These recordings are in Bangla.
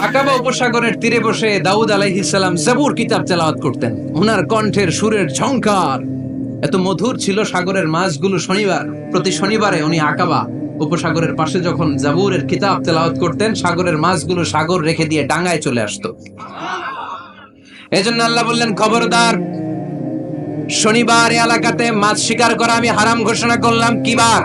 আকাবা উপসাগরের তীরে বসে দাউদ আলাইহিস সালাম জাবুর কিতাব তেলাওয়াত করতেন। ওনার কণ্ঠের সুরের ঝংকার এত মধুর ছিল, সাগরের মাছগুলো প্রতি শনিবারে উনি আকাবা উপসাগরের পাশে যখন জাবুরের কিতাব তেলাওয়াত করতেন, সাগরের মাছগুলো সাগর রেখে দিয়ে ডাঙায় চলে আসতো। এজন্য আল্লাহ বললেন, খবরদার, শনিবার এই এলাকাতে মাছ শিকার করা আমি হারাম ঘোষণা করলাম। কি বার?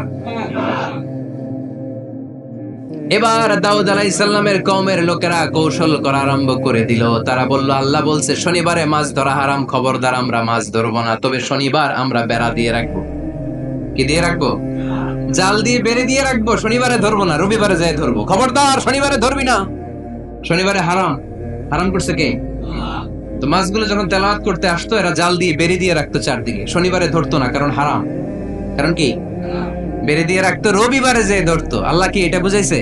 এবার দাউদ আলাইহিস সালামের কওমের লোকেরা কৌশল করা আরম্ভ করে দিল। তারা বলল, আল্লাহ বলছে শনিবারে মাছ ধরা হারাম, খবরদার আমরা মাছ ধরবো না, তবে শনিবার আমরা বেড়া দিয়ে রাখবো। কি দিয়ে রাখবো? জাল দিয়ে বেড়ে দিয়ে রাখবো। শনিবারে ধরবো না, রবিবারে যাই ধরবো। খবরদার, শনিবারে ধরবি না, শনিবারে হারাম। হারাম করছে কে? তো মাছগুলো যখন তেলাওয়াত করতে আসতো, এরা জাল দিয়ে বেড়ে দিয়ে রাখতো চারদিকে, শনিবারে ধরতো না, কারণ হারাম। কারণ কি? বেড়ে দিয়ে রাখতো, রবিবারে যেয়ে ধরতো। আল্লাহ কি এটা বুঝাইছে?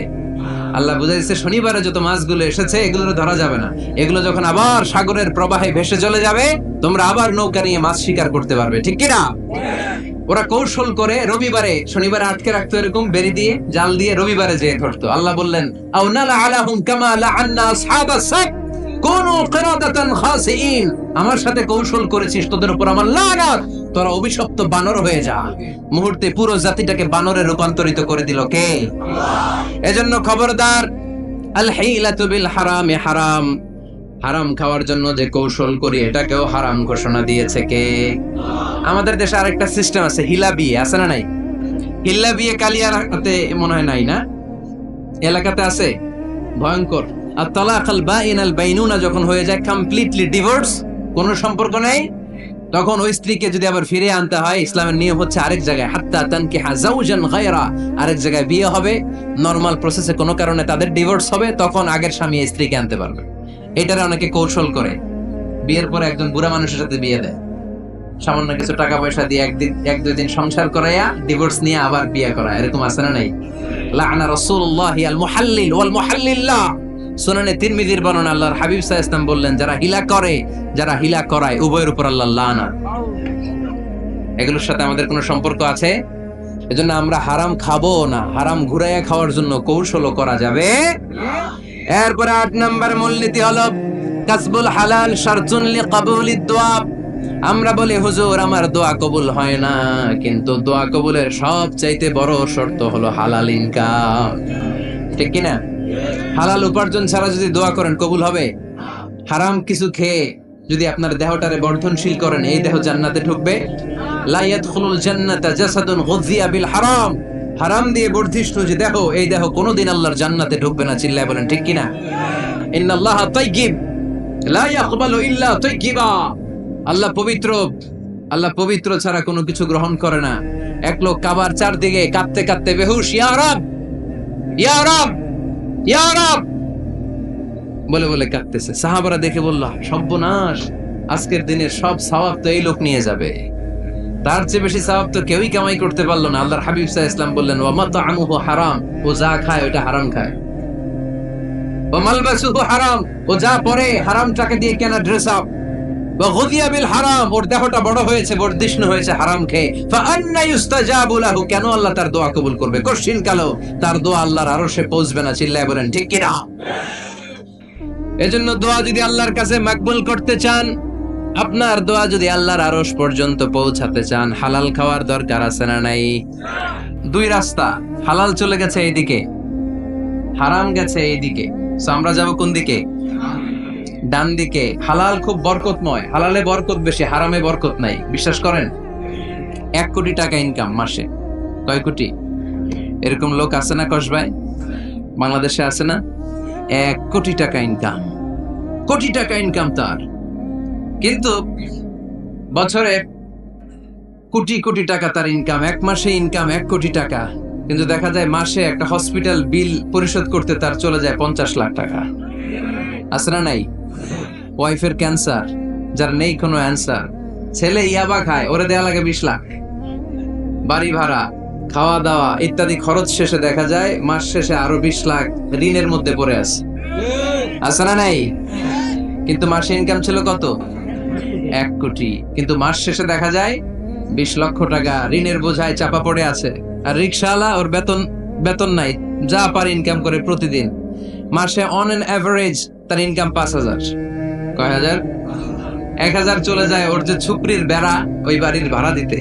আল্লাহ বুঝাইছে শনিবারে যত মাছগুলো এসেছে এগুলো ধরা যাবে না, এগুলো যখন আবার সাগরের প্রবাহে ভেসে চলে যাবে, তোমরা আবার নৌকা নিয়ে মাছ শিকার করতে পারবে। ঠিক কিনা? ওরা কৌশল করে রবিবারে শনিবারে আটকে রাখতো, এরকম বেরি দিয়ে জাল দিয়ে রবিবারে যেয়ে ধরতো। আল্লাহ বললেন, আও নালা আলাহুম কামা লাআন্না আসহাবাস সাbt কুনু কিরাদাতান খাসিইন। আমার সাথে কৌশল করেছিস, তোদের উপর আমার লানাত, তোরা অভিশপ্ত বানর হয়ে যা। মুহূর্তে পুরো জাতিটাকে বানরে রূপান্তরিত করে দিল কে? আল্লাহ। এজন্য খবরদার, আল হিলাতু বিল হারামে হারাম। হারাম খাওয়ার জন্য যে কৌশল করি এটাকেও হারাম ঘোষণা দিয়েছে কে? আমাদের দেশে আরেকটা সিস্টেম আছে, হিলা বিয়ে আছে না নাই? হিলা বিয়ে কালিয়াতে মনে হয় নাই না? এলাকাতে আছে, ভয়ঙ্কর। আর তালাক আল বাইন আল বাইনুনা যখন হয়ে যায় কমপ্লিটলি ডিভোর্স, কোনো সম্পর্ক নেই, তখন ওই স্ত্রীকে যদি আবার ফিরে আনতে হয়, ইসলামের নিয়ম হচ্ছে আরেক জায়গায় হাত্তা তানকিহা যাওজান গায়রা, আরেক জায়গায় বিয়ে হবে, নরমাল প্রসেসে কোনো কারণে তাদের ডিভোর্স হবে, তখন আগের স্বামী স্ত্রীকে আনতে পারবে। এটারে অনেকে কৌশল করে, বিয়ের পরে একজন বুড়া মানুষের সাথে বিয়ে দেয়, সামান্য কিছু টাকা পয়সা দিয়ে এক দুই দিন সংসার করাইয়া ডিভোর্স নিয়ে আবার বিয়ে করা, এরকম আছে না নাই? লাআনা রাসূলুল্লাহি আল মুহাল্লিল ওয়াল মুহাল্লিল্লাহ। সুনানে তিরমিজির বর্ণনা, আল্লাহর হাবিব সাল্লাল্লাহু আলাইহি ওয়াসাল্লাম বললেন, যারা হিলা করে, যারা হিলা করায়, উভয়ের উপর আল্লাহর লানাত। এগুলোর সাথে আমাদের কোনো সম্পর্ক আছে? এজন্য আমরা হারাম খাবো না, হারাম ঘুরাইয়া খাওয়ার জন্য কৌশলও করা যাবে। এরপরে 8 নম্বর মূলনীতি হলো কাসবুল হালাল শারতুন লিকাবুলিদ দুআ। আমরা বলি, হুজুর আমার দোয়া কবুল হয় না, কিন্তু দোয়া কবুলের সবচাইতে বড় শর্ত হলো হালাল ইনকাম। ঠিক কি না? হালাল উপার্জন ছাড়া যদি দোয়া করেন কবুল হবে? হারাম কিছু খেয়ে যদি আপনার দেহটারে বর্ধনশীল করেন, এই দেহ জান্নাতে ঢুকবে? লা ইয়াদখুলুল জান্নাতা জাসাদুন গুযিয়া বিল হারাম। হারাম দিয়ে বর্ধিষ্ণু যে দেহ, এই দেহ কোনোদিন আল্লাহর জান্নাতে ঢুকবে না। চিল্লায় বলেন ঠিক কি না? ইন্নাল্লাহা তাইয়্যিব লা ইয়াকবালু ইল্লা তাইয়্যিবা। আল্লাহ পবিত্র, আল্লাহ পবিত্র ছাড়া কোনো কিছু গ্রহণ করে না। এক লোক কাবার চারদিকে কাঁদতে কাঁদতে বেহুশ, ইয়া রাব ইয়া রাব ইয়া রাব বলে বলে কাঁদতেছে। সাহাবারা দেখে বলল, সর্বনাশ, আজকের দিনের সব সওয়াব তো এই লোক নিয়ে যাবে, তার চেয়ে বেশি সওয়াব তো কেউই কামাই করতে পারলো না। আল্লাহর হাবিব সাল্লাল্লাহু আলাইহি ওয়াসাল্লাম বললেন, ওয়া মাতআমুহু হারাম, ও যা খায় ওটা হারাম খায়। ওয়া মালবাসুহু হারাম, ও যা পরে হারাম টাকা দিয়ে কেনা ড্রেস আপ। ওয়া গুযিয়া বিল হারাম, ওর দেহটা বড় হয়েছে, বর্ধিষ্ণু হয়েছে হারাম খেয়ে। ফা আন্না ইউস্তাজাবু লাহু, কেন আল্লাহ তার দোয়া কবুল করবে? কঠিন কালো তার দোয়া আল্লাহর আরশে পৌঁছবে না। চিল্লায় বলেন ঠিক কি না? এজন্য দোয়া যদি আল্লাহর কাছে মাকবুল করতে চান, আপনার দোয়া যদি আল্লাহর আরশ পর্যন্ত পৌঁছাতে চান, হালাল খাওয়ার দরকার আছে না নাই? দুই রাস্তা, হালাল চলে গেছে এইদিকে, হারাম গেছে এইদিকে। সো আমরা যাব কোন দিকে? ডান দিকে। হালাল খুব বরকতময়, হালালে বরকত বেশি, হারামে বরকত নাই। বিশ্বাস করেন? 1 কোটি টাকা ইনকাম মাসে। কয় কোটি? এরকম লোক আছে না কসবাই? বাংলাদেশে আছে না? 1 কোটি টাকা ইনকাম, কোটি টাকা ইনকাম তার, কিন্তু বছরে কোটি কোটি টাকা তার ইনকাম, 1 মাসে ইনকাম 1 কোটি টাকা, কিন্তু দেখা যায় মাসে একটা হসপিটাল বিল পরিশোধ করতে তার চলে যায় 50 লাখ টাকা। আছে না নাই? ওয়াইফের ক্যান্সার, যার নেই কোনো অ্যান্সার, ছেলে ইয়াবা খায়, ওরে দেয়া লাগে 20 লাখ। বাড়ি ভাড়া, খাওয়া দাওয়া ইত্যাদি খরচ শেষে দেখা যায় মাস শেষে আরো 20 লাখ ঋণের মধ্যে পড়ে আছে। আছে না নাই? কিন্তু মাসে ইনকাম ছিল কত? 1 কোটি, কিন্তু মাস শেষে দেখা যায় 20 লক্ষ টাকা ঋণের বোঝায় চাপা পড়ে আছে। আর রিকশাওয়ালা, ওর বেতন নাই, যা পারে ইনকাম করে প্রতিদিন। মাসে অন এন এভারেজ তার ইনকাম 5,000। কয় হাজার? 1,000 চলে যায় ওর যে ছুপড়ির বেড়া ওই বাড়ির ভাড়া দিতে,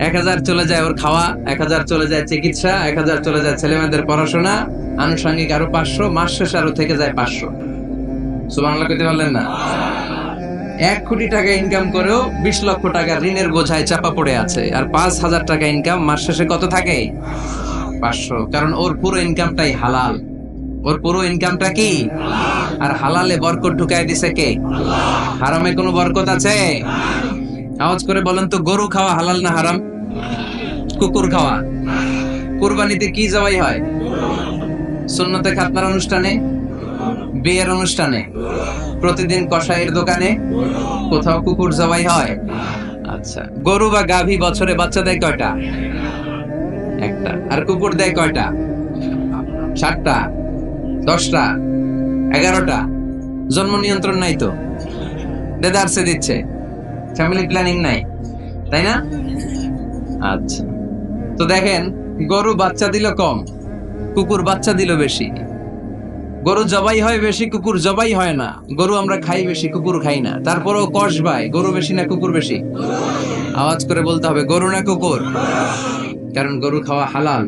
1,000 চলে যায় ওর খাওয়া, 1,000 চলে যায় চিকিৎসা, 1,000 চলে যায় ছেলেমেয়েদের পড়াশোনা, আনুষঙ্গিক আরো 500, মাস শেষে আরো থেকে যায় 500। সুবহানাল্লাহ কইতে পারলেন না? 1 কোটি টাকা ইনকাম করেও 20 লক্ষ টাকা ঋণের বোঝায় চাপা পড়ে আছে, আর 5,000 টাকা ইনকাম, মাস শেষে কত থাকে? 500। কারণ ওর পুরো ইনকামটাই হালাল। ওর পুরো ইনকামটা কি? আর হালালে বরকত ঢুকায় দিছে কে? হারামে কোনো বরকত আছে? আওয়াজ করে বলেন তো, গরু খাওয়া হালাল না হারাম? কুকুর খাওয়া? কুরবানিতে কি জবাই হয়? সুন্নতে খাতনার অনুষ্ঠানে, বিয়ের অনুষ্ঠানে, প্রতিদিন কসাইয়ের দোকানে, কোথাও কুকুর জবাই হয়? আচ্ছা, গরু বা গাভী বছরে বাচ্চা দেয় কয়টা? একটা। আর কুকুর দেয় কয়টা? 7টা, 10টা, 11টা। জন্ম নিয়ন্ত্রণ নাই তো, দেদারসে দিচ্ছে, ফ্যামিলি প্ল্যানিং নাই, তাই না? আচ্ছা, তো দেখেন, গরু বাচ্চা দিল কম, কুকুর বাচ্চা দিল বেশি। গরু জবাই হয় বেশি, কুকুর জবাই হয় না। গরু আমরা খাই বেশি, কুকুর খাই না। তারপরেও কষ ভাই, গরু বেশি না কুকুর বেশি? আওয়াজ করে বলতে হবে, গরু না কুকুর? কারণ গরু খাওয়া হালাল,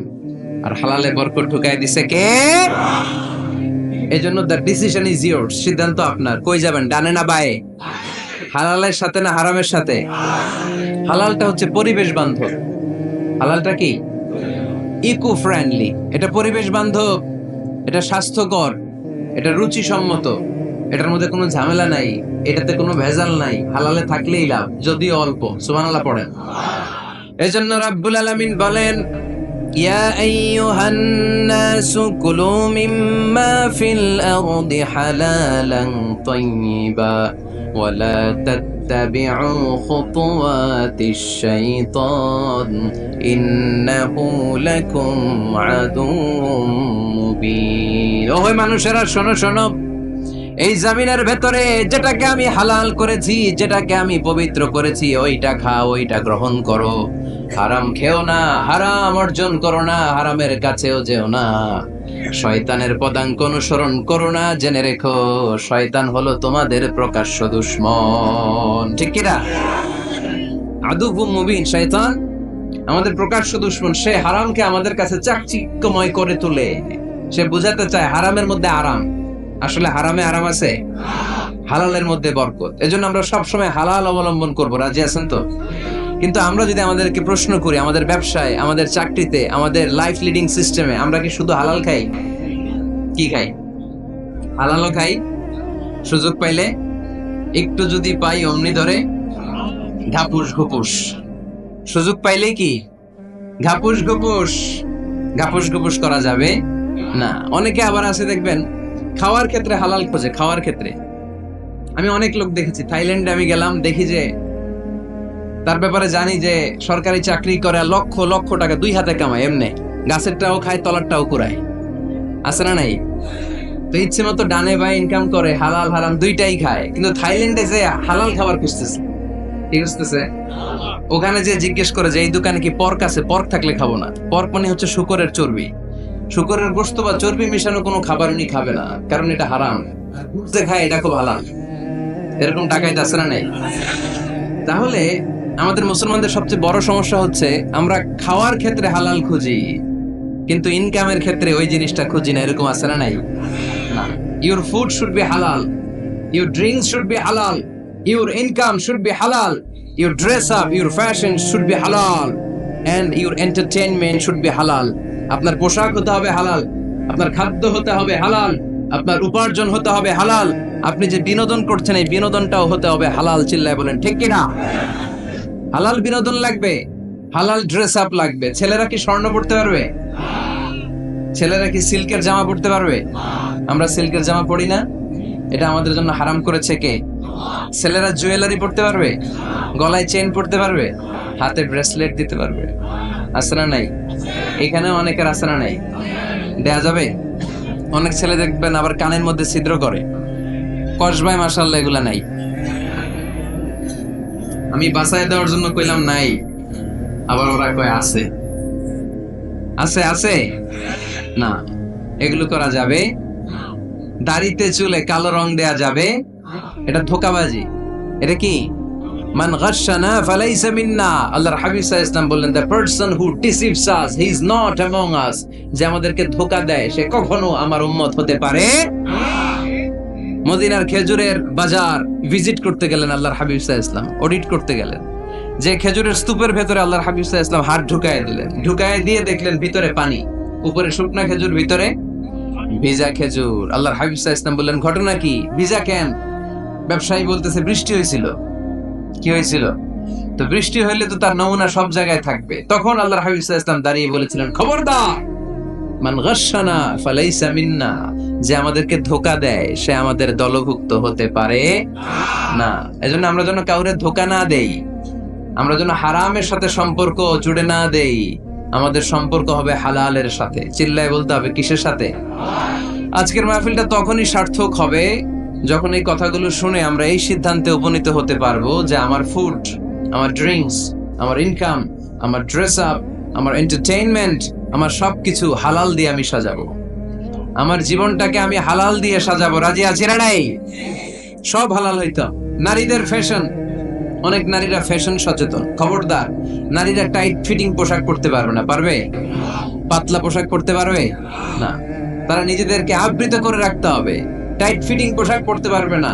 আর হালালে বরকত ঢুকায় দিছে কে? এজন্য দ্য ডিসিশন ইজ ইয়োরস, সিদ্ধান্ত আপনার। কই যাবেন, ডানে না বায়ে? হালালের সাথে না হারামের সাথে? হালালটা হচ্ছে পরিবেশ বান্ধব। হালালটা কি? Eco friendly. এটা পরিবেশ বান্ধব, এটা স্বাস্থ্যকর, এটা রুচিসম্মত, এটার মধ্যে কোনো ঝামেলা নাই, এটাতে কোনো ভেজাল নাই। হালালে থাকলেই লাভ, যদিও অল্প। সুবহানাল্লাহ পড়েন। এজন্য রাব্বুল আলামিন বলেন, ইয়া আইয়ুহান নাসু কুলু মিম্মা ফিল আরদি হালালান তাইয়্যিবা ওয়া লা তাত্তাবিউ খুতুওয়াতিশ শাইতান ইন্নাহু লাকুম আদুউম মুবিন। ওহে মানুষেরা, শোনো শোনো, এই জমিনের ভেতরে যেটাকে আমি হালাল করেছি, যেটাকে আমি পবিত্র করেছি, ওইটা খাও, ওইটা গ্রহণ করো। হারাম খেও না, হারাম অর্জন করো না, হারামের কাছেও যেও না। শয়তানের পদাঙ্ক অনুসরণ করো না। জেনে রেখো, শয়তান হলো তোমাদের প্রকাশ্য দুশমন। ঠিক কিনা? আদুউম মুবিন। শয়তান আমাদের প্রকাশ্য দুশমন। সে হারামকে আমাদের কাছে চাকচিক্যময় করে তোলে। সে বুঝাতে চায় হারামের মধ্যে আরাম। আসলে হারামে আরাম আছে, হালালের মধ্যে বরকত। এজন্য আমরা সবসময় হালাল অবলম্বন করবো। রাজি আছেন তো? কিন্তু আমরা যদি আমাদেরকে প্রশ্ন করি, আমাদের ব্যবসায়, আমাদের চাকরিতে, আমাদের লাইফ লিডিং সিস্টেমে আমরা কি শুধু হালাল খাই? কি খাই? হালালও খাই, সুযোগ পাইলে একটু যদি পাই অমনি ধরে ঘাপুস ঘুপুস। সুযোগ পাইলে কি ঘাপুস ঘুপুস? ঘাপুস ঘুপুস করা যাবে না। অনেকে আবার আছে দেখবেন, খাওয়ার ক্ষেত্রে হালাল খোঁজে। খাওয়ার ক্ষেত্রে আমি অনেক লোক দেখেছি। থাইল্যান্ডে আমি গেলাম, দেখি যে তার ব্যাপারে জানি যে সরকারি চাকরি করে, লক্ষ লক্ষ টাকা 2 হাতে কামায়। এমনি গাছেরটাও খায়, তলারটাও কুড়ায়। আছে না নাই? তো ইচ্ছে মতো ডানে বাই ইনকাম করে, হালাল হারাম দুইটাই খায়। কিন্তু থাইল্যান্ডে যে হালাল খাবার খুঁজতেছে, কি খুঁজতেছে? ওখানে যে জিজ্ঞেস করে যে এই দোকানে কি পর্ক আছে? পর্ক থাকলে খাবো না। পর্ক মানে হচ্ছে শূকরের চর্বি। শূকরের গোশত বা চর্বি মিশানো কোনো খাবার উনি খাবে না, কারণ এটা হারাম। যে খায় এটা খুব হালাল। এরকম টাকাইতে আছে না নাই? তাহলে আমাদের মুসলমানদের সবচেয়ে বড় সমস্যা হচ্ছে আমরা খাওয়ার ক্ষেত্রে হালাল খুঁজি, কিন্তু ইনকামের ক্ষেত্রে ওই জিনিসটা খুঁজি না। এরকম আছে না নাই? না। Your food should be halal, your drinks should be halal, your income should be halal, your dress up, your fashion should be halal, and your entertainment should be halal. আপনার পোশাক হতে হবে হালাল, আপনার খাদ্য হতে হবে হালাল, আপনার উপার্জন হতে হবে হালাল, আপনি যে বিনোদন করছেন এই বিনোদনটাও হতে হবে হালাল। চিল্লায় বলেন ঠিক কিনা? হালাল বিনোদন লাগবে, হালাল ড্রেস আপ লাগবে। ছেলেরা কি স্বর্ণ পড়তে পারবে? ছেলেরা কি সিল্কের জামা পড়তে পারবে? আমরা সিল্কের জামা পরি না, এটা আমাদের জন্য হারাম করেছে কে? ছেলেরা জুয়েলারি পড়তে পারবে? গলায় চেইন পড়তে পারবে? হাতে ব্রেসলেট দিতে পারবে? আছে না নাই? এখানেও অনেকের আছে না নাই? দেয়া যাবে? অনেক ছেলে দেখবেন আবার কানের মধ্যে ছিদ্র করে। কসবায় মাশাআল্লাহ এগুলা নাই। আমি বাঁচায় দেওয়ার জন্য কইলাম নাই, আবার ওরা কয় আছে। আছে আছে না, এগুলো করা যাবে দাড়িতে চুলে কালো রং দেয়া যাবে, এটা ধোঁকাবাজি। এটা কি? মান গাশশানা ফালাইসা মিন্না। আল্লাহর হাবিব সাল্লাল্লাহু আলাইহি ওয়াসাল্লাম বললেন, the person who deceives us he is not among আস। যে আমাদেরকে ধোঁকা দেয় সে কখনো আমার উম্মত হতে পারে না। মদিনার খেজুরের বাজার ভিজিট করতে গেলেন আল্লাহর হাবিব সাল্লাল্লাহু আলাইহি ওয়াসাল্লাম, অডিট করতে গেলেন। যে খেজুরের স্তূপের ভেতরে আল্লাহর হাবিব সাল্লাল্লাহু আলাইহি ওয়াসাল্লাম হাত ঢুকায় দিলেন, ঢুকায় দিয়ে দেখলেন ভিতরে পানি, উপরে শুকনা খেজুর, ভিতরে ভিজা খেজুর। আল্লাহর হাবিব সাল্লাল্লাহু আলাইহি ওয়াসাল্লাম বললেন, ঘটনা কি? ভিজা কেন? ব্যবসায়ী বলতেছে, বৃষ্টি হয়েছিল। কি হয়েছিল? তো বৃষ্টি হইলে তো তার নমুনা সব জায়গায় থাকবে। তখন আল্লাহর হাবিব সাল্লাল্লাহু আলাইহি ওয়াসাল্লাম দাঁড়িয়ে বলেছিলেন, খবরদার, মান গাশশানা ফালাইসা মিন্না। যে আমাদেরকে ধোঁকা দেয় সে আমাদের দলভুক্ত হতে পারে না। এজন্য আমরা যেন কাউরে ধোঁকা না দেই, আমরা যেন হারামের সাথে সম্পর্ক জুড়ে না দেই। আমাদের সম্পর্ক হবে হালালের সাথে। চিল্লায় বলতে হবে, কিসের সাথে? আজকের মাহফিলটা তখনই সার্থক হবে যখন এই কথাগুলো শুনে আমরা এই সিদ্ধান্তে উপনীত হতে পারবো যে আমার ফুড, আমার ড্রিঙ্কস, আমার ইনকাম, আমার ড্রেস আপ, আমার এন্টারটেইনমেন্ট, আমার সবকিছু হালাল দিয়ে আমি সাজাবো। আমার জীবনটাকে আমি হালাল দিয়ে সাজাবো। রাজি আছি না নাই? সব হালাল হইতো। নারীদের ফ্যাশন, অনেক নারীরা ফ্যাশন সচেতন। খবরদার, নারীরা টাইট ফিটিং পোশাক পরতে পারবে না। পারবে? পাতলা পোশাক পরতে পারবে না। তারা নিজেদেরকে আবৃত করে রাখতে হবে। টাইট ফিটিং পোশাক পরতে পারবে না,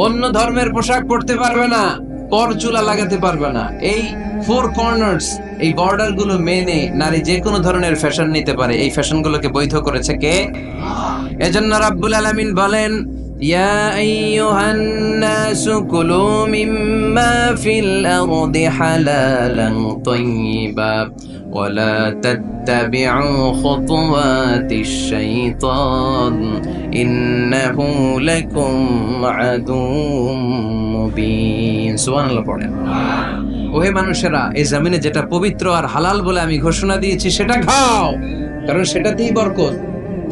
অন্য ধর্মের পোশাক পরতে পারবে না, পর চুলা লাগাতে পারবে না। এই ফোর কর্নার্স, এই বর্ডার গুলো মেনে নারী যে কোনো ধরনের ফ্যাশন নিতে পারে। এই ফ্যাশন গুলোকে বৈধ করেছে কে? এজন্য রাব্বুল আলামিন বলেন, ইয়া আইয়ুহান নাসু কুলু মিম্মা ফিল আরদি হালালান তাইয়্যিবা ওয়া লা তাত্তাবিউ খুতুওয়াতিশ শাইতান ইন্নাহু লাকুম আদুউম মুবিন। সুবহানাল্লাহ পড়েন। ওহে মানুষেরা, এই জমিনে যেটা পবিত্র আর হালাল বলে আমি ঘোষণা দিয়েছি সেটা খাও, কারণ সেটাতেই বরকত।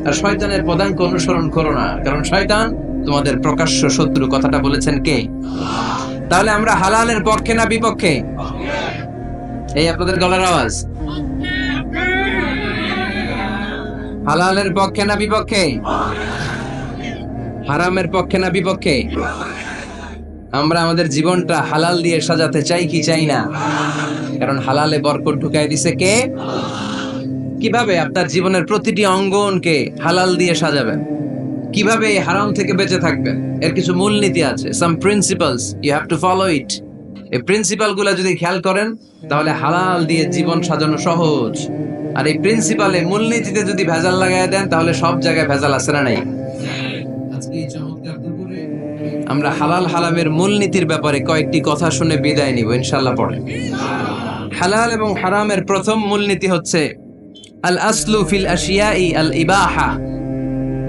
আর শয়তানের পদাঙ্ক অনুসরণ করো না, কারণ শয়তান তোমাদের প্রকাশ্য শত্রু। কথাটা বলেছেন কে? তাহলে আমরা হালালের পক্ষে না বিপক্ষে? এই আপনাদের গলার আওয়াজ। হালালের পক্ষে না বিপক্ষে? হারামের পক্ষে না বিপক্ষে? আমরা আমাদের জীবনটা হালাল দিয়ে সাজাতে চাই কি চাই না? কারণ হালালে বরকত ঢুকাই দিছে কে? কিভাবে আপনার জীবনের প্রতিটি অঙ্গনকে হালাল দিয়ে সাজাবেন? কিভাবে এই হারাম থেকে বেঁচে থাকবেন? এর কিছু মূলনীতি আছে, some principles, you have to follow it. এই প্রিন্সিপাল গুলা যদি খেয়াল করেন তাহলে হালাল দিয়ে জীবন সাজানো সহজ। আর এই প্রিন্সিপালে, মূলনীতিতে যদি ভেজাল লাগাই দেন তাহলে সব জায়গায় ভেজাল আছে না নাই? আজকে এই চমৎকার দুপুরে আমরা হালাল হারামের মূলনীতির ব্যাপারে কয়েকটি কথা শুনে বিদায় নিব ইনশাআল্লাহ। পড়ে হালাল এবং হারামের প্রথম মূলনীতি হচ্ছে আল আসলু ফিল আশিয়াই আল ইবাহা।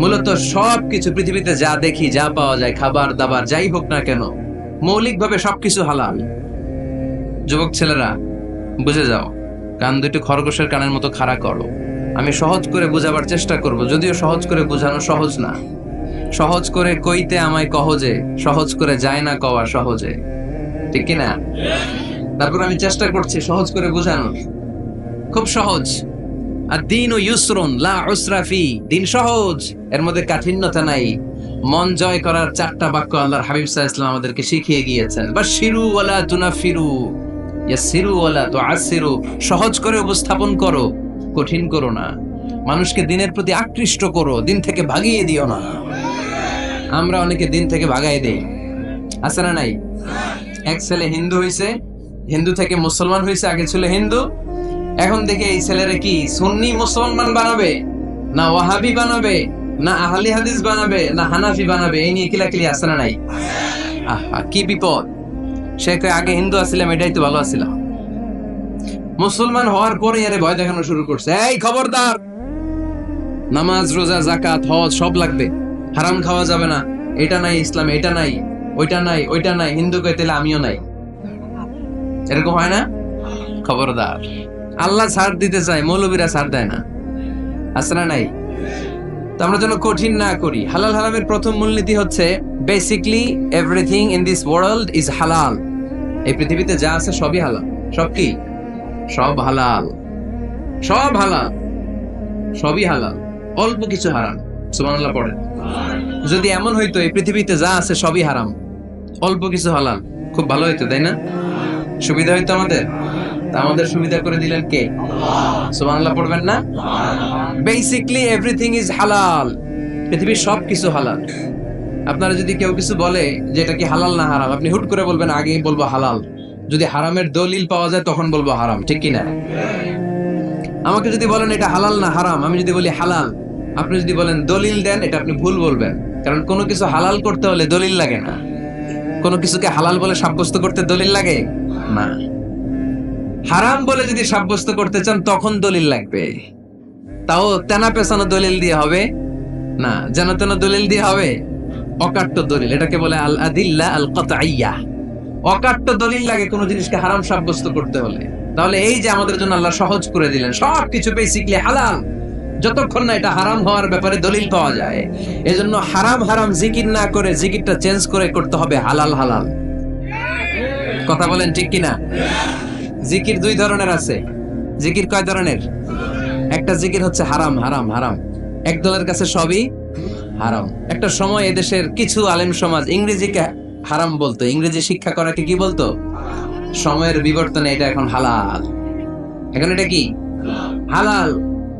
মূলত সবকিছু পৃথিবীতে যা দেখি, যা পাওয়া যায়, খাবার দাবার যাই হোক না কেন, মৌলিকভাবে সবকিছু হালাল। যুবক ছেলেরা বুঝে যাও, কান দুটো খরগোশের কানের মতো খাড়া করো। আমি সহজ করে বোঝাবার চেষ্টা করব, যদিও সহজ করে বোঝানো সহজ না। সহজ করে কইতে আমায় কহজে, সহজ করে যায় না কওয়া সহজে, ঠিক কিনা? তারপর আমি চেষ্টা করছি সহজ করে বোঝানোর। খুব সহজ। আর দিন ও ইউসরুন লা উসরা ফি, দিন সহজ, এর মধ্যে কাঠিন্যতা নাই। মন জয় করার 4টা বাক্য আল্লাহর হাবিব সাল্লাল্লাহু আলাইহি ওয়াসাল্লাম আমাদেরকে শিখিয়ে গিয়েছেন। বাশিরু ওয়ালা তুনাফিরু, ইয়াসিরু ওয়ালা তুআসিরু। সহজ করে উপস্থাপন করো, কঠিন করো না। মানুষকে দিনের প্রতি আকৃষ্ট করো, দিন থেকে ভাগিয়ে দিও না। আমরা অনেকে দিন থেকে ভাগাই দেই, আছে না নাই? এক ছেলে হিন্দু হইছে, হিন্দু থেকে মুসলমান হইছে। আগে ছিল হিন্দু, এখন দেখে এই ছেলেরা কি সুন্নি মুসলমান বানাবে, না ওয়াহাবি বানাবে, না আহলি হাদিস বানাবে, না হানাফি বানাবে, এই নিয়ে কিলাকিলি আছে না নাই? আহা, কি বিপদ! সে কয় আগে হিন্দু আছিলাম, এটাই তো ভালো আছিলাম। মুসলমান হওয়ার পরে এর ভয় দেখানো শুরু করছে, এই খবরদার, নামাজ রোজা যাকাত হজ সব লাগবে, হারাম খাওয়া যাবে না, এটা নাই ইসলাম, এটা নাই, ওইটা নাই, ওইটা নাই। হিন্দু কয় তাহলে আমিও নাই। এরকম হয় না? খবরদার, আল্লাহ ছাড় দিতে চায়, মৌলবীরা ছাড় দেয় না, আছে না নাই? তো আমরা যেন কঠিন না করি। হালাল হারামের প্রথম মূলনীতি হচ্ছে basically everything in this world is হালাল। এই পৃথিবীতে যা আছে সবই হালাল। সব কি? সব হালাল, সব হালাল, সবই হালাল, অল্প কিছু হারাম। সুবহানাল্লাহ পড়েন। যদি এমন হইতো এই পৃথিবীতে যা আছে সবই হারাম, অল্প কিছু হালাল, খুব ভালো হইতো, তাই না? সুবিধা হইতো আমাদের। তা আমাদের সুবিধা করে দিলেন কে? সুবহানাল্লাহ পড়বেন না? বেসিক্যালি এভরিথিং ইজ হালাল। পৃথিবীর সব কিছু হালাল। আপনারা যদি কেউ কিছু বলে যে এটা কি হালাল না হারাম, আপনি হুট করে বলবেন আগেই বলবো হালাল। যদি হারামের দলিল পাওয়া যায় তখন বলবো হারাম, ঠিক কি না? আমাকে যদি বলেন এটা হালাল না হারাম, আমি যদি বলি হালাল, আপনি যদি বলেন দলিল দেন, এটা আপনি ভুল বলবেন। কারণ কোনো কিছু হালাল করতে হলে দলিল লাগে না। কোনো কিছুকে হালাল বলে সাব্যস্ত করতে দলিল লাগে না। হারাম বলে যদি সাব্যস্ত করতে চান তখন দলিল লাগবে, তাও তেনা পেছানো দলিল দিয়ে হবে না, যেন তেন দলিল দিয়ে হবে, অকাট্য দলিল। এটাকে বলে আল আদিল্লা আল কাতঈয়া। অকাট্য দলিল লাগে কোনো জিনিসকে হারাম সাব্যস্ত করতে হলে। তাহলে এই যে আমাদের জন্য আল্লাহ সহজ করে দিলেন, সবকিছু বেসিক্যালি হালাল যতক্ষণ না এটা হারাম হওয়ার ব্যাপারে দলিল পাওয়া যায়। এজন্য হারাম হারাম জিকির না করে জিকিরটা চেঞ্জ করে করতে হবে হালাল হালাল। কথা বলেন ঠিক কিনা? জিকির দুই ধরনের আছে। জিকির কয় ধরনের? একটা জিকির হচ্ছে হারাম হারাম হারাম, এক দলের কাছে সবই হারাম। একটা সময় এদেশের কিছু আলেম সমাজ ইংরেজিকে হারাম বলতো, ইংরেজি শিক্ষা করাকে কি বলতো? সময়ের বিবর্তনে এটা এখন হালাল। এখন এটা কি হালাল।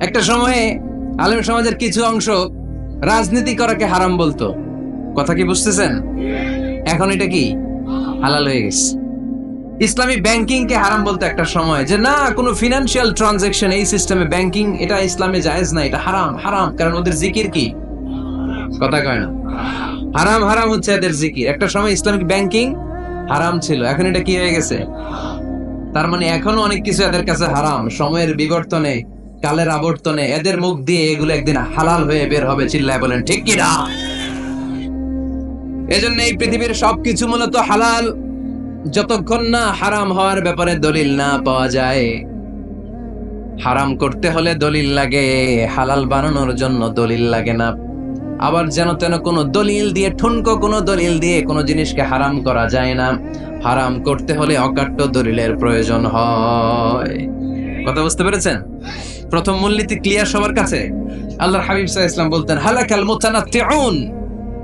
একটা সময়ে আলেম সমাজের কিছু অংশ রাজনীতি করাকে হারাম বলতো। কথা কি বুঝতেছেন? এখন এটা কি হালাল হয়ে গেছে। ইসলামী ব্যাংকিং কে হারাম বলতো একটা সময়, যে না কোনো ফিনান্সিয়াল ট্রানজাকশন এই সিস্টেমে ব্যাংকিং এটা ইসলামে জায়েজ না, এটা হারাম হারাম। কারণ ওদের জিকির কি? কথা কয় না? হারাম হারাম হচ্ছে এদের জিকির। একটা সময় ইসলামিক ব্যাংকিং হারাম ছিল, এখন এটা কি হয়ে গেছে? তার মানে এখনো অনেক কিছু এদের কাছে হারাম। সময়ের বিবর্তনে, কালের আবর্তনে এদের মুখ দিয়ে এগুলো একদিন হালাল হয়ে বের হবে। চিল্লায় বলেন ঠিক কি না? এজন্য এই পৃথিবীর সবকিছু মূলত হালাল যতক্ষণ না হারাম হওয়ার ব্যাপারে দলিল না পাওয়া যায়। হারাম করতে হলে দলিল লাগে, হালাল বানানোর জন্য দলিল লাগে না। আবার যেন তেন কোনো দলিল দিয়ে, ঠুনকো কোনো দলিল দিয়ে কোনো জিনিসকে হারাম করা যায় না। হারাম করতে হলে অকাট্য দলিলের প্রয়োজন হয়। কথা বুঝতে পেরেছেন? প্রথম মূলনীতি ক্লিয়ার সবার কাছে? আল্লাহর হাবিব সাল্লাল্লাহু আলাইহি ওয়াসাল্লাম বলতেন হালাকাল মুতানাত্তিউন,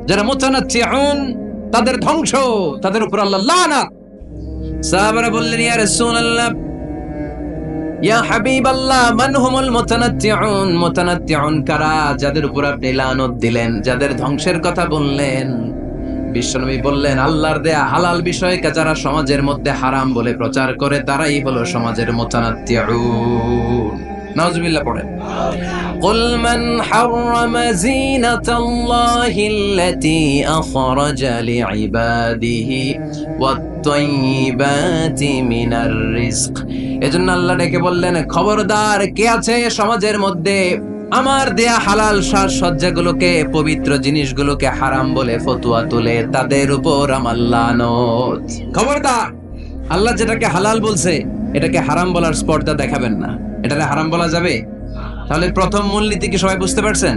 যারা মুতানাত্তিউন তাদের ধ্বংস, তাদের উপর আল্লাহ লানাত। সাহাবারা বললেন ইয়া রাসূলুল্লাহ, ইয়া হাবিবাল্লাহ, মান হুমুল মুতানাত্তিউন? মুতানাত্তিউন কারা যাদের উপর আপনি লানত দিলেন, যাদের ধ্বংসের কথা বললেন? বিশ্বনবী বললেন আল্লাহর দেয়া হালাল বিষয়কে যারা সমাজের মধ্যে হারাম বলে প্রচার করে তারাই হলো সমাজের মুতানাত্তিউন। নাউজুবিল্লাহ পড়েন। কুল মান হারামা যিনাতাল্লাহিল্লাতী আখরাজা লিইবাদিহি ওয়াত-তাইয়্যিবাতি মিনার রিজক। এজন্য আল্লাহ ডেকে বললেন খবরদার, কে আছে সমাজের মধ্যে আমার দেয়া হালাল সাজসজ্জাগুলোকে, পবিত্র জিনিসগুলোকে হারাম বলে ফতোয়া তুলে, তাদের উপর আমার লানত। খবরদার, আল্লাহ যেটাকে হালাল বলছে এটাকে হারাম বলার স্পর্ধা দেখাবেন না। এটাকে হারাম বলা যাবে? তাহলে প্রথম মূলনীতি কি সবাই বুঝতে পারছেন?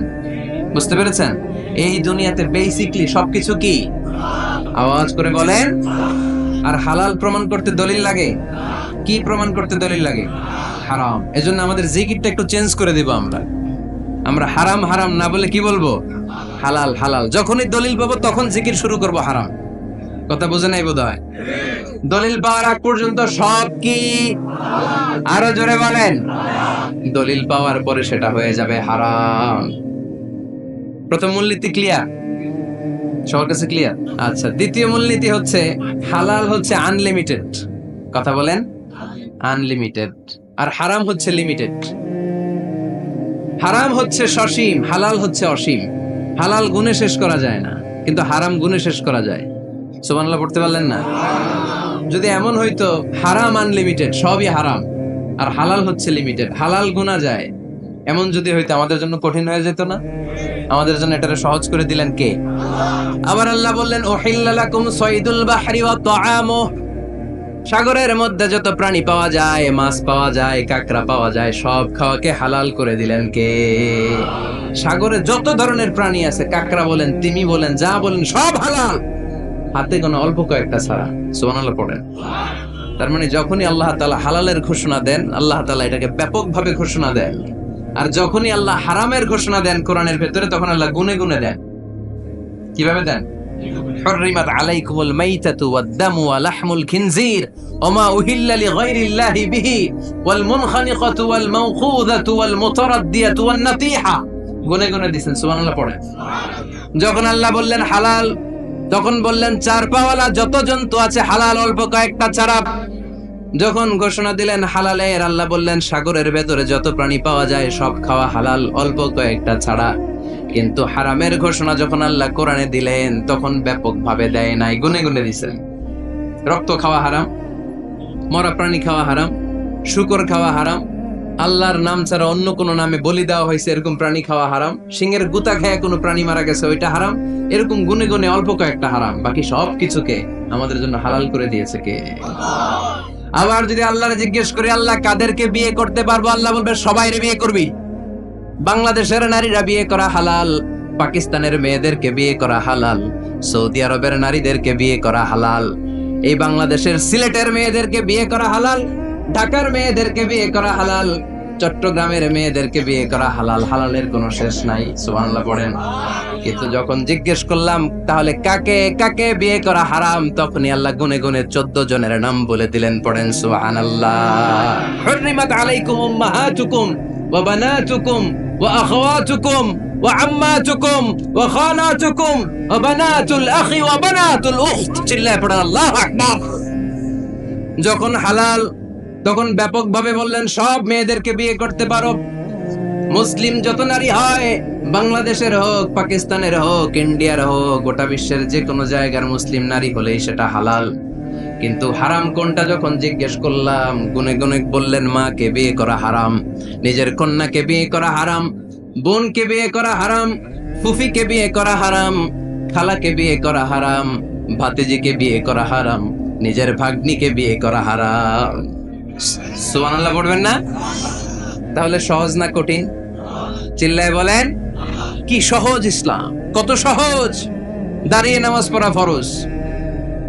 বুঝতে পেরেছেন? এই দুনিয়াতে বেসিক্যালি সবকিছু কি? আওয়াজ করে বলেন। আর হালাল প্রমাণ করতে দলিল লাগে। কি প্রমাণ করতে দলিল লাগে? হারাম। এজন্য আমাদের জিকিরটা একটু চেঞ্জ করে দিব। আমরা হারাম হারাম না বলে কি বলবো? হালাল হালাল। যখনই দলিল পাবো তখন জিকির শুরু করব হারাম। কথা বুঝে নাই বোধহয়? দলিল পাওয়ার আগ পর্যন্ত সব কি? আরো জোরে বলেন। দলিল পাওয়ার পরে সেটা হয়ে যাবে হারাম। প্রথম মূলনীতি ক্লিয়ার? সবার কাছে ক্লিয়ার? আচ্ছা, দ্বিতীয় মূলনীতি হচ্ছে হালাল হচ্ছে আনলিমিটেড। কথা বলেন। আনলিমিটেড। আর হারাম হচ্ছে লিমিটেড। হারাম হচ্ছে সসীম, হালাল হচ্ছে অসীম। হালাল গুণে শেষ করা যায় না, কিন্তু হারাম গুণে শেষ করা যায়। সুবহানাল্লাহ পড়তে পারলেন না? যদি এমন হইতো হারাম আনলিমিটেড, সবই হারাম, আর হালাল হচ্ছে লিমিটেড, হালাল গুণা যায়, এমন যদি হইতো আমাদের জন্য কঠিন হয়ে যেত না? আমাদের জন্য এটারে সহজ করে দিলেন কে? আবার আল্লাহ বললেন উহিল্লা লাকুম সাইদুল বাহরি ওয়া তাআমুহু, সাগরের মধ্যে যত প্রাণী পাওয়া যায়, মাছ পাওয়া যায়, কাঁকড়া পাওয়া যায়, সব খাওয়াকে হালাল করে দিলেন কে? সাগরে যত ধরনের প্রাণী আছে, কাঁকড়া বলেন, তিমি বলেন, যা বলেন সব হালাল, হাতে গোনা অল্প কয়েকটা ছাড়া। সুবহানাল্লাহ পড়েন। তার মানে যখনই আল্লাহ তাআলা হালালের ঘোষণা দেন, আল্লাহ তাআলা এটাকে ব্যাপকভাবে ঘোষণা দেন। আর যখনই আল্লাহ হারামের ঘোষণা দেন কোরআনের ভেতরে, তখন আল্লাহ গুনে গুনে দেন। কিভাবে দেন? حرمت عليكم الميتة والدم ولحم الخنزير وما أهل لغير الله به والمنخنقة والموقوذة والمتردية والنطيحة গুনে গুনে দিয়েছেন, সুবহানাল্লাহ পড়েন। যখন আল্লাহ বললেন হালাল, তখন বললেন চার পাওয়ালা যত জন্তু আছে হালাল, অল্প কয়েকটা ছাড়া। যখন ঘোষণা দিলেন হালালের, আল্লাহ বললেন সাগরের ভেতরে যত প্রাণী পাওয়া যায় সব খাওয়া হালাল, অল্প কয়েকটা ছাড়া। কিন্তু হারামের ঘোষণা যখন আল্লাহ কোরআনে দিলেন তখন ব্যাপকভাবে দেয় নাই, গুনে গুনে দিয়েছেন। রক্ত খাওয়া হারাম, মরা প্রাণী খাওয়া হারাম, শূকর খাওয়া হারাম, আল্লাহর নাম ছাড়া অন্য কোনো নামে বলি দেওয়া হয়েছে এরকম প্রাণী খাওয়া হারাম, সিংহের গুতা খেয়ে কোনো প্রাণী মারা গেছে ওইটা হারাম। এরকম গুনে গুনে অল্প কয়েকটা হারাম, বাকি সব কিছুকে আমাদের জন্য হালাল করে দিয়েছে কে? আবার যদি আল্লাহরে জিজ্ঞেস করি আল্লাহ কাদেরকে বিয়ে করতে পারবো, আল্লাহ বলবে সবাইরে বিয়ে করবি। বাংলাদেশের নারীরা বিয়ে করা হালাল, পাকিস্তানের মেয়েদেরকে বিয়ে করা হালাল, সৌদি আরবের নারীদেরকে বিয়ে করা হালাল, এই বাংলাদেশের সিলেটের মেয়েদেরকে বিয়ে করা হালাল, ঢাকার মেয়েদেরকে বিয়ে করা হালাল, চট্টগ্রামের মেয়েদেরকে বিয়ে করা হালাল। হালালের কোনো শেষ নাই, সুবহানাল্লাহ পড়েন। কিন্তু যখন জিজ্ঞেস করলাম তাহলে কাকে কাকে বিয়ে করা হারাম, তখনই আল্লাহ গুনে গুনে 14 জনের নাম বলে দিলেন, পড়েন সুবহানাল্লাহ। হুররিমাত আলাইকুম উম্মাহাতুকুম ওয়া বানাতুকুম ওয়া আখাওয়াতুকুম ওয়া আম্মাতুকুম ওয়া খালাতুকুম ওয়া বানাতুল আখি ওয়া বানাতুল উখত। চিল্লায়ে পড়েন আল্লাহু আকবার। যখন হালাল তখন ব্যাপকভাবে বললেন সব মেয়েদেরকে বিয়ে করতে পারো। মুসলিম যত নারী হয়, বাংলাদেশের হোক, পাকিস্তানের হোক, ইন্ডিয়ার হোক, গোটা বিশ্বের যে কোনো জায়গার মুসলিম নারী হলেই সেটা হালাল। কিন্তু হারাম কোনটা যখন জিজ্ঞেস করলাম, গুনে গুনে বললেন মাকে বিয়ে করা হারাম, নিজের কন্যাকে বিয়ে করা হারাম, বোনকে বিয়ে করা হারাম, ফুফিকে বিয়ে করা হারাম, খালাকে বিয়ে করা হারাম, ভাতিজিকে বিয়ে করা হারাম, নিজের ভাগ্নিকে বিয়ে করা হারাম। সুবহানাল্লাহ পড়বেন না? তাহলে সহজ না কঠিন? চিল্লায় বলেন কি সহজ ইসলাম, কত সহজ। দাঁড়িয়ে নামাজ পড়া ফরজ,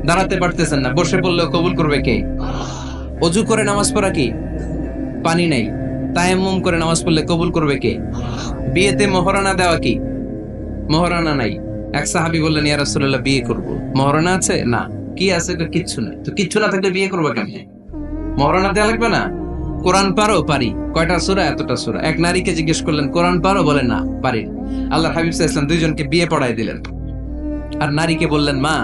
দাঁড়াতে পারতেছেন না, বসে পড়লেও কবুল করবে কে? অজু করে নামাজ পড়া কি? পানি নাই, তায়াম্মুম করে নামাজ পড়লে কবুল করবে কে? বিয়েতে মহরানা দেওয়া কি? মহরানা নাই। এক সাহাবী বললেন ইয়া রাসূলুল্লাহ বিয়ে করব, মহরানা আছে? না। কি আছে? কিচ্ছু নাই। তো কিচ্ছু না থাকলে বিয়ে করবে কেমনে? মহরানা দেওয়া লাগবে না? কোরআন পারো? পারি। কয়টা সূরা? এতটা সূরা। এক নারীকে জিজ্ঞেস করলেন কোরআন পারো? বলে না, পারি। আল্লাহর হাবিব সাল্লাল্লাহু আলাইহি ওয়াসাল্লাম দুইজনকে বিয়ে পড়ায় দিলেন। আর নারীকে বললেন মা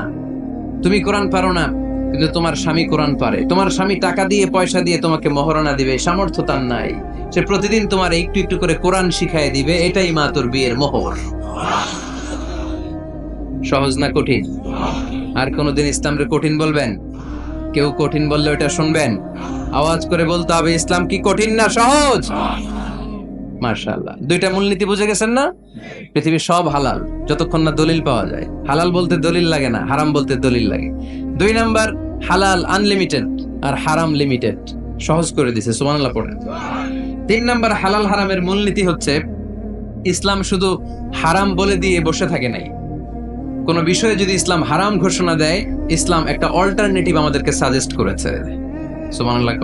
তুমি কোরআন পারো না, কিন্তু তোমার স্বামী কোরআন পারে, তোমার স্বামী টাকা দিয়ে পয়সা দিয়ে তোমাকে মহরানা দিবে, সামর্থ্য তার নাই, সে প্রতিদিন তোমার একটু একটু করে কোরআন শিখায় দিবে, এটাই মা তোর বিয়ের মোহর। সহজ না কঠিন? আর কোনদিন ইসলামকে কঠিন বলবেন? কেউ কঠিন বললে ওটা শুনবেন? আওয়াজ করে বলতে হবে ইসলাম কি কঠিন না সহজ? মাশাআল্লাহ। দুইটা মূলনীতি বুঝে গেছেন না? পৃথিবীর সব হালাল যতক্ষণ না দলিল পাওয়া যায়। হালাল বলতে দলিল লাগে না, হারাম বলতে দলিল লাগে। 2 নাম্বার, হালাল আনলিমিটেড আর হারাম লিমিটেড, সহজ করে দিয়েছে, সুবহানাল্লাহ পড়েন। 3 নাম্বার, হালাল হারামের মূলনীতি হচ্ছে ইসলাম শুধু হারাম বলে দিয়ে বসে থাকে নাই। কোন বিষয়ে যদি ইসলাম হারাম ঘোষণা দেয়, ইসলাম একটা অল্টারনেটিভ আমাদেরকে সাজেস্ট করেছে। সুবহানাল্লাহ।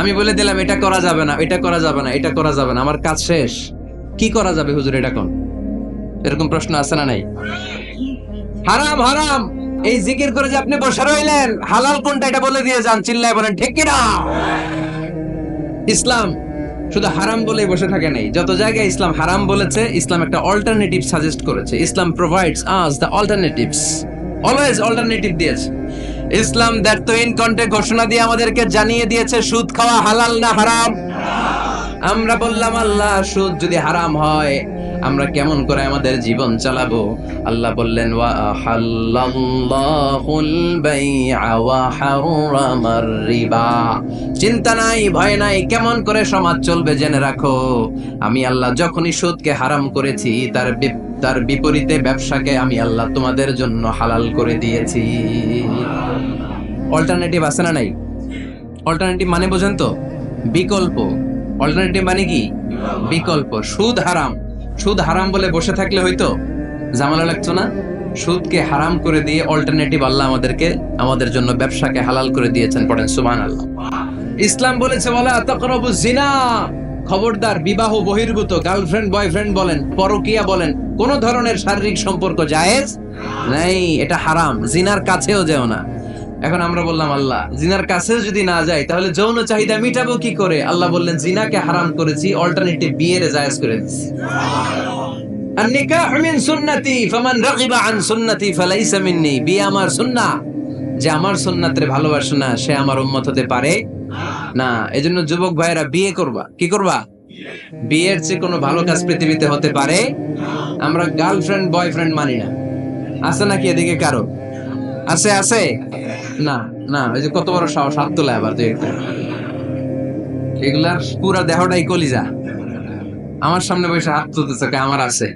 আমি বলে দিলাম এটা করা যাবে না, এটা করা যাবে না, এটা করা যাবে না, আমার কাজ শেষ, কি করা যাবে হুজুর এটা কোন? এরকম প্রশ্ন আছে না নাই? হারাম হারাম এই জিকির করে যে আপনি বসে রইলেন, হালাল কোনটা এটা বলে দিয়ে যান, চিল্লায় বলেন ঠিক কি না? ইসলাম শুধু হারাম বলেই বসে থাকে নাই, যত জায়গায় ইসলাম হারাম বলেছে ইসলাম একটা অল্টারনেটিভ সাজেস্ট করেছে। Islam provides us the alternatives, always alternative দিয়েছে। ইসলাম দ্যাট ইন কন্টে ঘোষণা দিয়ে আমাদেরকে জানিয়ে দিয়েছে সুদ খাওয়া হালাল না হারাম। আমরা বললাম আল্লাহ সুদ যদি হারাম হয় আমরা কেমন করে আমাদের জীবন চালাবো? আল্লাহ বললেন ওয়া আহাল্লাল্লাহুল বাই'a ওয়া হারামার রিবা। চিন্তা নাই, ভয় নাই, কেমন করে সমাজ চলবে জেনে রাখো। আমি আল্লাহ যখনই সুদকে হারাম করেছি তার বিপরীতে ব্যবসাকে আমি আল্লাহ তোমাদের জন্য হালাল করে দিয়েছি। অল্টারনেটিভ আছে না নাই? অল্টারনেটিভ মানে বোঝেন তো? বিকল্প। অল্টারনেটিভ মানে কি? বিকল্প। সুদ হারাম, সুদ হারাম বলে বসে থাকলে হয়তো ঝামেলা লাগতো না। সুদকে হারাম করে দিয়ে অল্টারনেটিভ আল্লাহ আমাদের জন্য ব্যবসাকে হালাল করে দিয়েছেন। পড়েন সুবহানাল্লাহ। ইসলাম বলেছে ওয়ালা তাকরাবুজ জিনা, খবরদার, বিবাহ বহির্ভূত গার্লফ্রেন্ড বয়ফ্রেন্ড বলেন, পরকিয়া বলেন, কোন ধরনের শারীরিক সম্পর্ক জায়েজ নাই, এটা হারাম। জিনার কাছেও যেও না। এখন আমরা বললাম আল্লাহ জিনার কাছেও যদি না যাই তাহলে যৌন চাহিদা মিটাবো কি করে? আল্লাহ বললেন জিনাকে হারাম করেছি, অল্টারনেটিভ বিয়ের জায়েজ করে দিয়েছি। আন-নিকাহু মিন সুন্নতি ফামান রাগিবা আন সুন্নতি ফালাইসা মিন্নি। বিয়ে আমার সুন্নাহ, যে আমার সুন্নাতরে ভালোবাসে না সে আমার উম্মত হতে পারে না। এজন্য যুবক ভাইরা বিয়ে করবা। কি করবা? বিয়ের চেয়ে কোনো ভালো কাজ পৃথিবীতে হতে পারে? আমরা গার্লফ্রেন্ড বয়ফ্রেন্ড মানি না। আছে নাকি এদিকে কারো? আছে? আছে না? না, ওই যে কত বড় সাহস, হাত তোলা আবার দুই একটা। এগুলার পুরা দেহটাই কলিজা। আমার সামনে বসে হাত তুলতেছে, আমার আছে,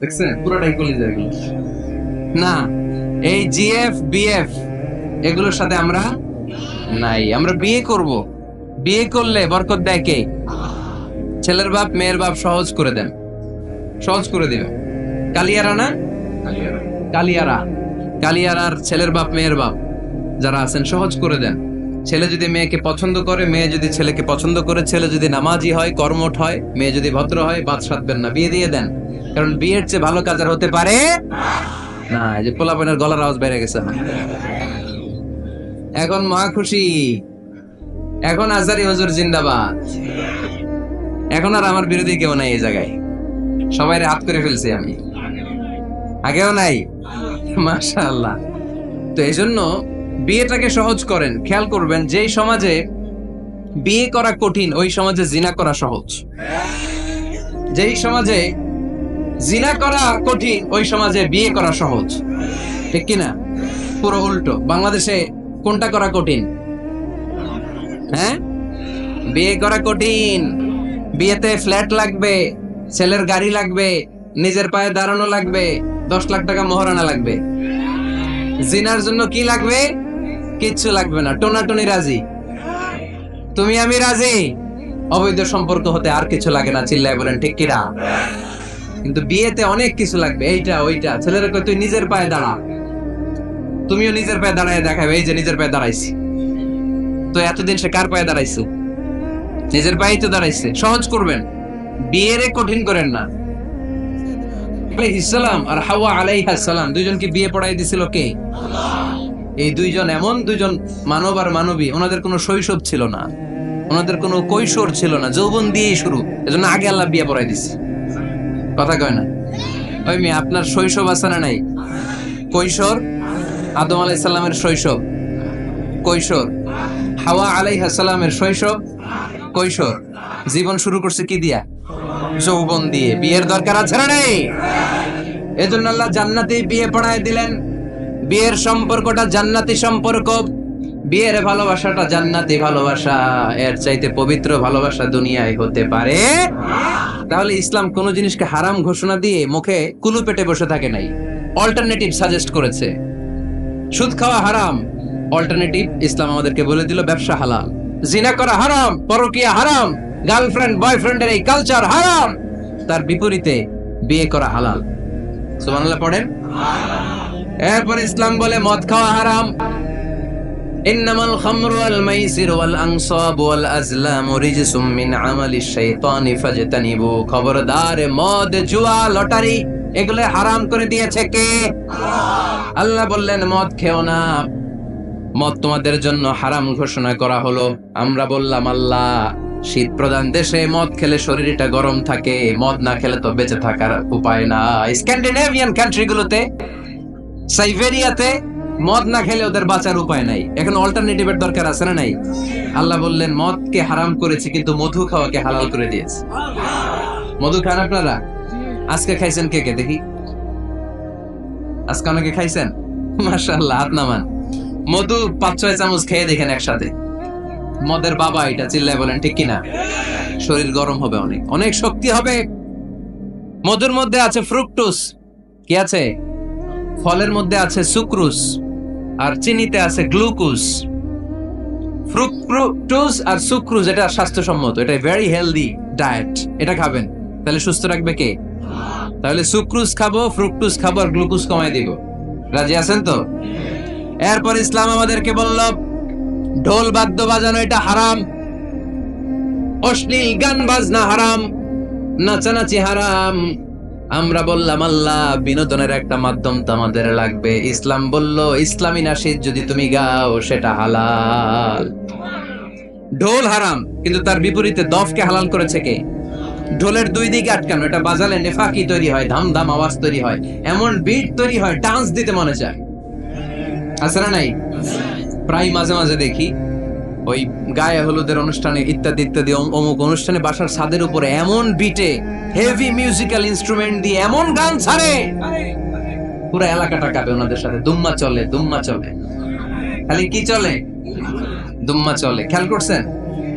দেখছেন? পুরাটাই কলিজা এগুলো। না, এই জিএফ বিএফ এগুলোর সাথে আমরা নাই। আমরা বিয়ে করব। বিয়ে করলে বরকত দেয় কে? ছেলের বাপ মেয়ের বাপ সহজ করে দেন, সহজ করে দিবেন। কালিয়ারা না? কালিয়ারা, কালিয়ারার ছেলের বাপ মেয়ের বাপ যারা আছেন সহজ করে দেন। ছেলে যদি মেয়েকে পছন্দ করে, মেয়ে যদি ছেলেকে পছন্দ করে, ছেলে যদি নামাজি হয়, কর্মঠ হয়, মেয়ে যদি ভদ্র হয়, বাদ সাধবেন না, বিয়ে দিয়ে দেন। কারণ বিয়ের চেয়ে ভালো কাজ আর হতে পারে না। এই যে পোলাপানের গলার আওয়াজ বেড়ে গেছে। এখন মহা খুশি, এখন আজারি হুজুর জিন্দাবাদ। এখন আর আমার বিরোধী কেউ নাই এই জায়গায়, সবাই হাত করে ফেলছি আমি, আগেও নাই। মাশাআল্লাহ। তো এই জন্য বিয়েটাকে সহজ করেন। খেয়াল করবেন, যেই সমাজে বিয়ে করা কঠিন ওই সমাজে জিনা করা সহজ। যেই সমাজে জিনা করা কঠিন ওই সমাজে বিয়ে করা সহজ। ঠিক কিনা? পুরো উল্টো। বাংলাদেশে কোনটা করা কঠিন? হ্যাঁ, বিয়ে করা কঠিন। বিয়েতে ফ্ল্যাট লাগবে, ছেলের গাড়ি লাগবে, নিজের পায়ে দাঁড়ানো লাগবে, 10 লাখ টাকা মোহরানা লাগবে। জিনার জন্য কি লাগবে? কিচ্ছু লাগবে না, টোনাটুনি রাজি, তুমি আমি রাজি। অবৈধ সম্পর্ক হতে আর কিছু লাগে না, চিল্লায় বলেন ঠিক কিনা? কিন্তু বিয়েতে অনেক কিছু লাগবে, এইটা ওইটা। ছেলেরা কই তুই নিজের পায়ে দাঁড়া, তুমিও নিজের পায়ে দাঁড়ায় দেখাবে, এই যে নিজের পায়ে দাঁড়াইছি। তো এতদিন সে কার পায়ে দাঁড়াইছে? নিজের পায়েই তো দাঁড়াইছে। সহজ করবেন, বিয়েরে কঠিন করেন না। আলাইহিস সালাম আর হাওয়া আলাইহাস সালাম দুইজনকে বিয়ে পড়াই দিছিল কে? এই দুইজন এমন দুইজন মানব আর মানবী, ওনাদের কোনো শৈশব ছিল না, ওনাদের কোনো কৈশোর ছিল না, যৌবন দিয়েই শুরু। এজন্য আগে আল্লাহ বিয়ে পড়াই দিছে। কথা কয় না? ওই মেয়ে, আপনার শৈশব আছে না নাই? কৈশোর আদম আলাইহিস সালামের শৈশব, কৈশোর হাওয়া আলাইহাস সালামের শৈশব, কৈশোর। জীবন শুরু করছে কি দিয়া? যৌবন দিয়ে। বিয়ের দরকার আছে না নেই? এজন্য আল্লাহ জান্নাতে বিয়ে পড়ায় দিলেন। বিয়ের সম্পর্কটা জান্নাতি সম্পর্ক, বিয়ের ভালোবাসাটা জান্নাতি ভালোবাসা। এর চাইতে পবিত্র ভালোবাসা দুনিয়ায় হতে পারে? তাহলে ইসলাম কোন জিনিসকে হারাম ঘোষণা দিয়ে মুখে কুলু পেটে বসে থাকে নাই, অল্টারনেটিভ সাজেস্ট করেছে। সুদ খাওয়া হারাম, অল্টারনেটিভ ইসলাম আমাদেরকে বলে দিল ব্যবসা হালাল। জিনা করা হারাম, পরকিয়া হারাম, গার্লফ্রেন্ড বয়ফ্রেন্ডের এই কালচার হারাম, তার বিপরীতে বিয়ে করা হালাল। সুবহানাল্লাহ পড়েন। এরপর ইসলাম বলে মদ খাওয়া হারাম। ইন্নামাল খামরু ওয়াল মাইসিরু ওয়াল আনসাবু ওয়াল আজলামু রিজসুম মিন আমালিশ শাইতানি ফাজতানিবু। খবরদার, মদ, জুয়া, লটারি এগুলো হারাম করে দিয়েছে কে? আল্লাহ বললেন মদ খেও না, মদ তোমাদের জন্য হারাম ঘোষণা করা হলো। আমরা বললাম আল্লাহ, শীত প্রধান দেশে মদ খেলে শরীরটা গরম থাকে, মদ না খেলে তো বেঁচে থাকার উপায় না। স্ক্যান্ডিনেভিয়ান কান্ট্রিগুলোতে, সাইবেরিয়াতে মদ না খেলে ওদের বাঁচার উপায় নাই। এখন অল্টারনেটিভের দরকার আছে না নাই? আল্লাহ বললেন মদকে হারাম করেছি কিন্তু মধু খাওয়াকে হালাল করে দিয়েছে। মধু খান আপনারা? আজকে খাইছেন কে কে দেখি? আজকে অনেকে খাইছেন? মাশাআল্লাহ, হাত নামান। মধু 5-6 চামচ খেয়ে দেখেন একসাথে। মদের বাবা এটা, চিল্লায় বলেন ঠিক কিনা? শরীর গরম হবে, অনেক অনেক শক্তি হবে। মধুর মধ্যে আছে ফ্রুকটোজ। কি আছে? ফলের মধ্যে আছে সুক্রোজ, আর চিনিতে আছে গ্লুকোজ। ফ্রুকটোজ আর সুক্রোজ এটা স্বাস্থ্যসম্মত, এটা ভেরি হেলদি ডায়েট। এটা খাবেন, তাহলে সুস্থ রাখবে কে? তাহলে সুক্রোজ খাবো, ফ্রুকটোজ খাবো, আর গ্লুকোজ কমাই দিব। রাজি আছেন তো? এরপর ইসলাম আমাদেরকে বলল ঢোল বাদ্য বাজানো এটা হারাম। অশ্লীল গান বাজনা হারাম, নাচানাচি হারাম। আমরা বললাম আল্লাহ বিনোদনের একটা মাধ্যম তো আমাদের লাগবে। ইসলাম বলল ইসলামী নাশিদ যদি তুমি গাও সেটা হালাল। ঢোল হারাম, কিন্তু তার বিপরীতে দফকে হালাল করেছে কে? ঢোলের দুই দিকে আটকানো, এটা বাজালে নেফাকি তৈরি হয়, ধাম ধাম আওয়াজ তৈরি হয়, এমন বিট তৈরি হয় ডান্স দিতে মনে চায়। আছে না নাই? প্রায় মাঝে মাঝে দেখি ওই গায়ে হলুদের অনুষ্ঠানে ইত্যাদি ইত্যাদি অমুক অনুষ্ঠানে বাসার ছাদের উপরে এমন বিটে হেভি মিউজিক্যাল ইনস্ট্রুমেন্ট দিয়ে এমন গান ছাড়ে, পুরো এলাকাটা কাঁপে ওনাদের সাথে। দুম্মা চলে, দুম্মা চলে, খালি কি চলে? দুম্মা চলে। খেয়াল করছেন?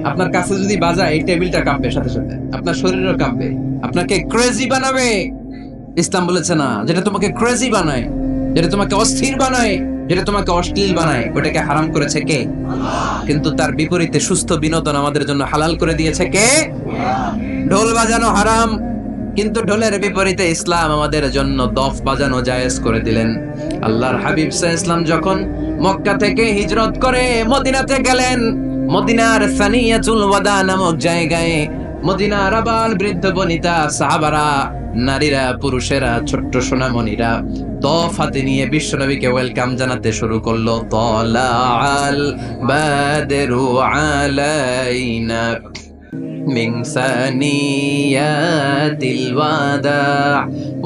আপনার কাছে যদি বাজায় এই টেবিলটা কাঁপবে, সাথে সাথে আপনার শরীরও কাঁপবে, আপনাকে ক্রেজি বানাবে। ইসলাম বলেছে না, যেটা তোমাকে ক্রেজি বানায়, যেটা তোমাকে অস্থির বানায়, যেটা তোমাকে অশ্লীল বানায়, ওটাকে হারাম করেছে কে? কিন্তু তার বিপরীতে সুস্থ বিনোদন আমাদের জন্য হালাল করে দিয়েছে কে? ঢোল বাজানো হারাম, কিন্তু ঢোলের বিপরীতে ইসলাম আমাদের জন্য দফ বাজানো জায়েজ করে দিলেন। আল্লাহর হাবিব সাল্লাল্লাহু আলাইহি ওয়াসাল্লাম যখন মক্কা থেকে হিজরত করে মদিনাতে গেলেন, মদিনার সানিয়াতুল ওয়াদা নামক জায়গায় মদিনার আবাল বৃদ্ধ বনিতা সাহাবারা, নারীরা, পুরুষেরা, ছোট্ট সোনামণিরা দফ হাতে নিয়ে বিশ্বনবীকে ওয়েলকাম জানাতে শুরু করলো। তালাআল বাদরু আলাইনা من ثنيات الوداع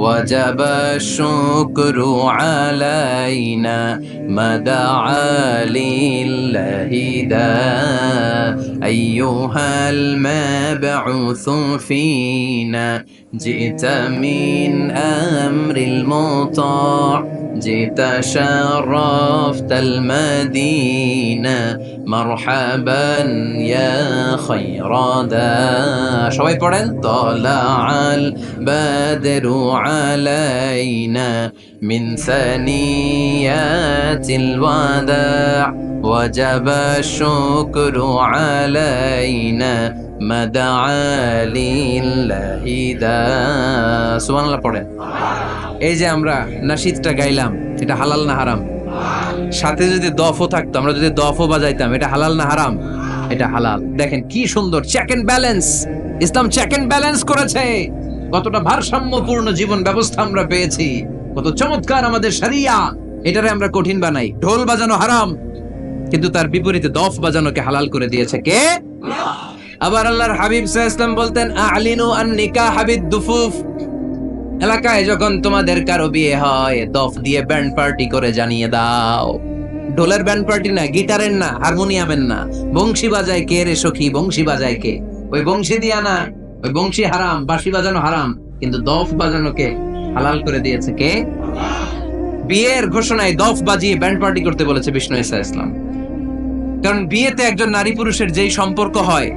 وجب الشكر علينا ما دعا لله داع أيها المبعوث فينا جئت من أمر المطاع جئت شرفت المدينة مرحبا يا خير داع সবাই পড়েন طلع البدر علينا من ثنيات الوداع وجب الشكر علينا ما دعا لله داع সুবহানাল্লাহ পড়েন। এই যে আমরা নাশিদটা গাইলাম, এটা হালাল না হারাম? সাথে যদি দফও থাকতো, আমরা যদি দফও বাজাইতাম, এটা হালাল না হারাম? এটা হালাল। দেখেন কি সুন্দর check and balance, Islam check and balance করেছে। কতটা ভারসাম্যপূর্ণ জীবন ব্যবস্থা আমরা পেয়েছি, কত চমৎকার আমাদের শরিয়া। এটারে আমরা কঠিন বানাই। ঢোল বাজানো হারাম, কিন্তু তার বিপরীতে দফ বাজানোকে হালাল করে দিয়েছে কে? আবার আল্লাহর হাবিব সাল্লাল্লাহু আলাইহি ওয়াসাল্লাম বলতেন আ'লিনু আন নিকাহ বিদ দুফুফ, এলাকায় যখন তোমাদের কারো বিয়ে হয় দফ দিয়ে ব্যান্ড পার্টি করে জানিয়ে দাও। ঢোলের ব্যান্ড পার্টি না, গিটারের না, হারমোনিয়ামের না, বংশী বাজায় কে রে সখী? বংশী বাজায় কে? ওই বংশী দিয়া না, ওই বংশী হারাম, বাঁশি বাজানো হারাম, কিন্তু দফ বাজানোকে হালাল করে দিয়েছে কে? বিয়ের ঘোষণায় দফ বাজিয়ে ব্যান্ড পার্টি করতে বলেছে বিষ্ণু ঈসা ইসলাম। কারণ বিয়েতে একজন নারী পুরুষের যেই সম্পর্ক হয়,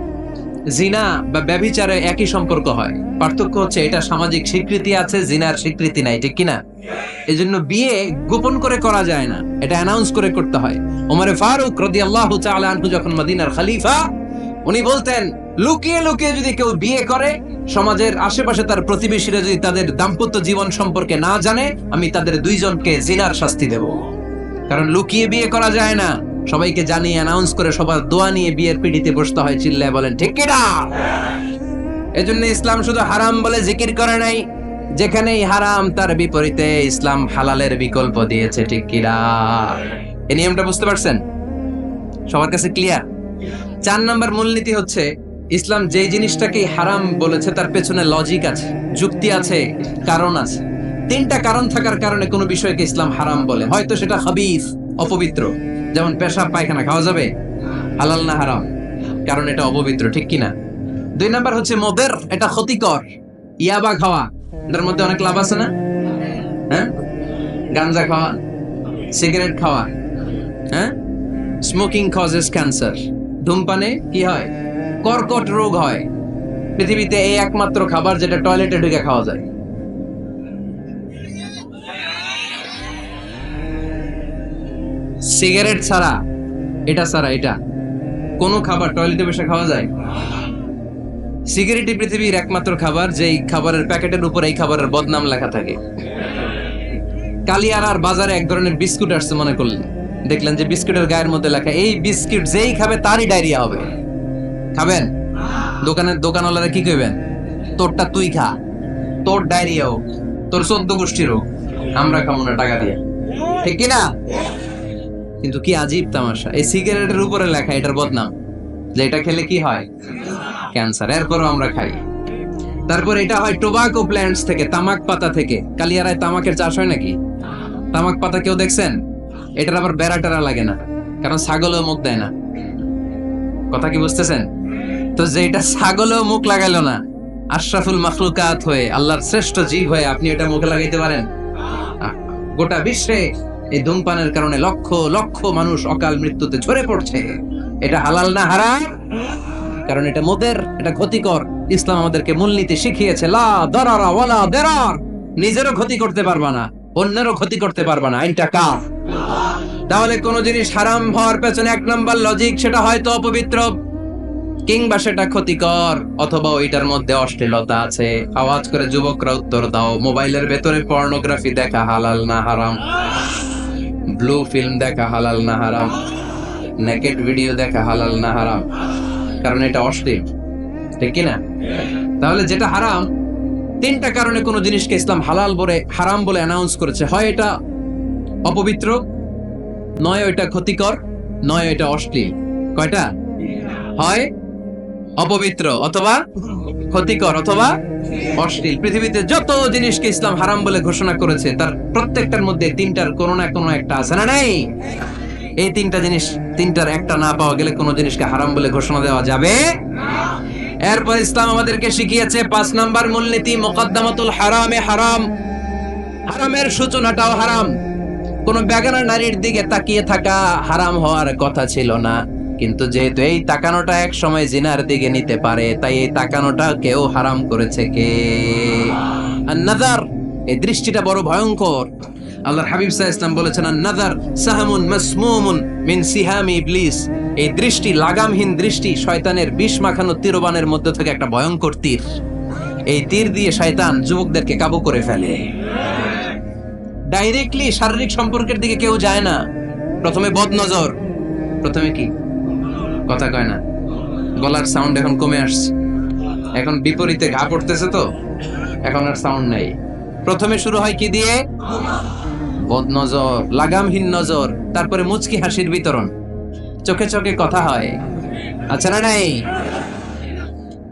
জিনা বা ব্যভিচারে একই সম্পর্ক হয়, পার্থক্য হচ্ছে এটা সামাজিক স্বীকৃতি আছে, জিনার স্বীকৃতি নাই, ঠিক কিনা? এজন্য বিয়ে গোপন করে করা যায় না, এটা অ্যানাউন্স করে করতে হয়। ওমরে ফারুক রাদিয়াল্লাহু তাআলা আনহু যখন মদিনার খলিফা, উনি বলতেন লুকিয়ে লুকিয়ে যদি কেউ বিয়ে করে, সমাজের আশেপাশে তার প্রতিবেশীরা যদি তাদের দাম্পত্য জীবন সম্পর্কে না জানে, আমি তাদের দুইজনকে জিনার শাস্তি দেব। কারণ লুকিয়ে বিয়ে করা যায় না, সবাইকে জানিয়ে অ্যানাউন্স করে সবার দোয়া নিয়ে বিয়ের পিড়িতে বসতে হয়। চিল্লায় বলেন ঠিক কিনা? এজন্য ইসলাম শুধু হারাম বলে জিকির করে নাই, যেখানেই হারাম তার বিপরীতে ইসলাম হালালের বিকল্প দিয়েছে, ঠিক কিনা? এই নিয়মটা বুঝতে পারছেন? সবার কাছে ক্লিয়ার? 4 নম্বর মূলনীতি হচ্ছে ইসলাম যেই জিনিসটাকে হারাম বলেছে তার পেছনে লজিক আছে, যুক্তি আছে, কারণ আছে। 3টা কারণ থাকার কারণে কোনো বিষয়কে ইসলাম হারাম বলে। হয়তো সেটা খবিস, অপবিত্র, যেমন পেশাব পায়খানা খাওয়া যাবে, হালাল না হারাম? কারণ এটা অপবিত্র, ঠিক কিনা? 2 নাম্বার হচ্ছে মুদির, এটা ক্ষতিকর। ইয়াবা খাওয়া, এটার মধ্যে অনেক লাভ আছে না? হ্যাঁ, গাঞ্জা খাওয়া, সিগারেট খাওয়া, হ্যাঁ, স্মোকিং কজেস ক্যান্সার। ধূমপানে কি হয়? কর্কট রোগ হয়। পৃথিবীতে এই একমাত্র খাবার যেটা টয়লেটে ঢুকে খাওয়া যায়। সিগারেট ছাড়া, এটা ছাড়া, এটা কোন খাবার টয়লেটে বসে খাওয়া যায়? সিগারেটই পৃথিবীর একমাত্র খাবার যেই খাবারের প্যাকেটের উপর এই খাবারের বদনাম লেখা থাকে। কালিয়ারার বাজারে এক ধরনের বিস্কুট আসছে মনে করলেন, দেখলেন যে বিস্কুটের গায়ের মধ্যে লেখা এই বিস্কুট যেই খাবে তারই ডায়রিয়া হবে। খাবেন? দোকানওয়ালারা কি কইবেন? তোরটা তুই খা, তোর ডায়রিয়া হোক, তোর 14 গোষ্ঠীর হোক, আমরা খাবো না টাকা দিয়ে, ঠিক কিনা? কিন্তু কি আজীব তামাশা, এই সিগারেটের উপরে লেখা এটার বদনাম, যে এটা খেলে কি হয়? ক্যান্সার। এরপরও আমরা খাই। তারপর এটা হয় টোবাকো প্ল্যান্টস থেকে, তামাক পাতা থেকে। কালিয়ারায় তামাকের চাষ হয় নাকি? তামাক পাতা কেউ দেখছেন? এটার আবার বেড়া টেরা লাগে না, কারণ ছাগলও মুখ দেয় না। কথা কি বুঝতেছেন? তো যেটা ছাগলও মুখ লাগাইলো না, আশরাফুল মাখলুকাত হয়ে, আল্লাহর শ্রেষ্ঠ জীব হয়ে আপনি এটা মুখে লাগাইতে পারেন? গোটা বিশ্বে এই ধূমপানের কারণে লক্ষ লক্ষ মানুষ অকাল মৃত্যুতে ঝরে পড়ছে। এটা হালাল না হারাম? কারণ এটা মদের, এটা ক্ষতিকর। ইসলাম আমাদেরকে মূলনীতি শিখিয়েছে, লা দারারা ওয়ালা দিরার। নিজেরও ক্ষতি করতে পারবা না, অন্যেরও ক্ষতি করতে পারবা না। আইনটা কার? তাহলে কোন জিনিস হারাম হওয়ার পেছনে এক নাম্বার লজিক, সেটা হয়তো অপবিত্র, কিংবা সেটা ক্ষতিকর, অথবা ওইটার মধ্যে অশ্লীলতা আছে। আওয়াজ করে যুবকরা উত্তর দাও, মোবাইলের ভেতরে পর্নোগ্রাফি দেখা হালাল না হারাম? ব্লু ফিল্ম দেখা হালাল না হারাম? নেকেড ভিডিও দেখা হালাল না হারাম? কারণ এটা অশ্লীল, ঠিক কিনা? তাহলে যেটা হারাম, তিনটা কারণে কোন জিনিসকে ইসলাম হালাল বলে হারাম বলে অ্যানাউন্স করেছে। হয় এটা অপবিত্র, নয় ওইটা ক্ষতিকর, নয় ওইটা অশ্লীল। কয়টা? হয় অপবিত্র, অথবা ক্ষতিকর, অথবা অশ্লীল। পৃথিবীতে যত জিনিসকে ইসলাম হারাম বলে ঘোষণা করেছে, তার প্রত্যেকটার মধ্যে তিনটার কোনো না কোনো একটা আছে, না নেই? এই তিনটা জিনিস, তিনটার একটা না পাওয়া গেলে কোন জিনিসকে হারাম বলে ঘোষণা দেওয়া যাবে না। এরপর ইসলাম আমাদেরকে শিখিয়েছে 5 নাম্বার মূলনীতি, মুকদ্দামাতুল হারামে হারাম। হারামের সূচনাটাও হারাম। কোন বেগানা নারীর দিকে তাকিয়ে থাকা হারাম হওয়ার কথা ছিল না, কিন্তু যেহেতু এই তাকানোটা এক সময় জিনার দিকে নিতে পারে, তাই এই তাকানোটা কেউ হারাম করেছে। কে? আন-নাযার। এই দৃষ্টিটা বড় ভয়ঙ্কর। আল্লাহর হাবিব সাল্লাল্লাহু আলাইহি ওয়াসাল্লাম বলেছেন, আন-নাযার সাহামুন মাসমুমুন মিন সিহামি ইবলিস। এই দৃষ্টি, লাগামহীন দৃষ্টি, শয়তানের বিষ মাখানো তীরবানের মধ্যে থেকে একটা ভয়ঙ্কর তীর। এই তীর দিয়ে শয়তান যুবকদেরকে কাবু করে ফেলে। ডাইরেক্টলি শারীরিক সম্পর্কের দিকে কেউ যায় না। প্রথমে বদনজর, প্রথমে কি কথা কয় না, গলার সাউন্ড এখন কমে আসছে, এখন বিপরীতে ঘা পড়তেছে, তো এখন আর সাউন্ড নাই। প্রথমে শুরু হয় কি দিয়ে? বদনজর, লাগামহীন নজর। তারপরে মুচকি হাসির বিতরণ, চোখে চোখে কথা হয়, আচ্ছা না নাই?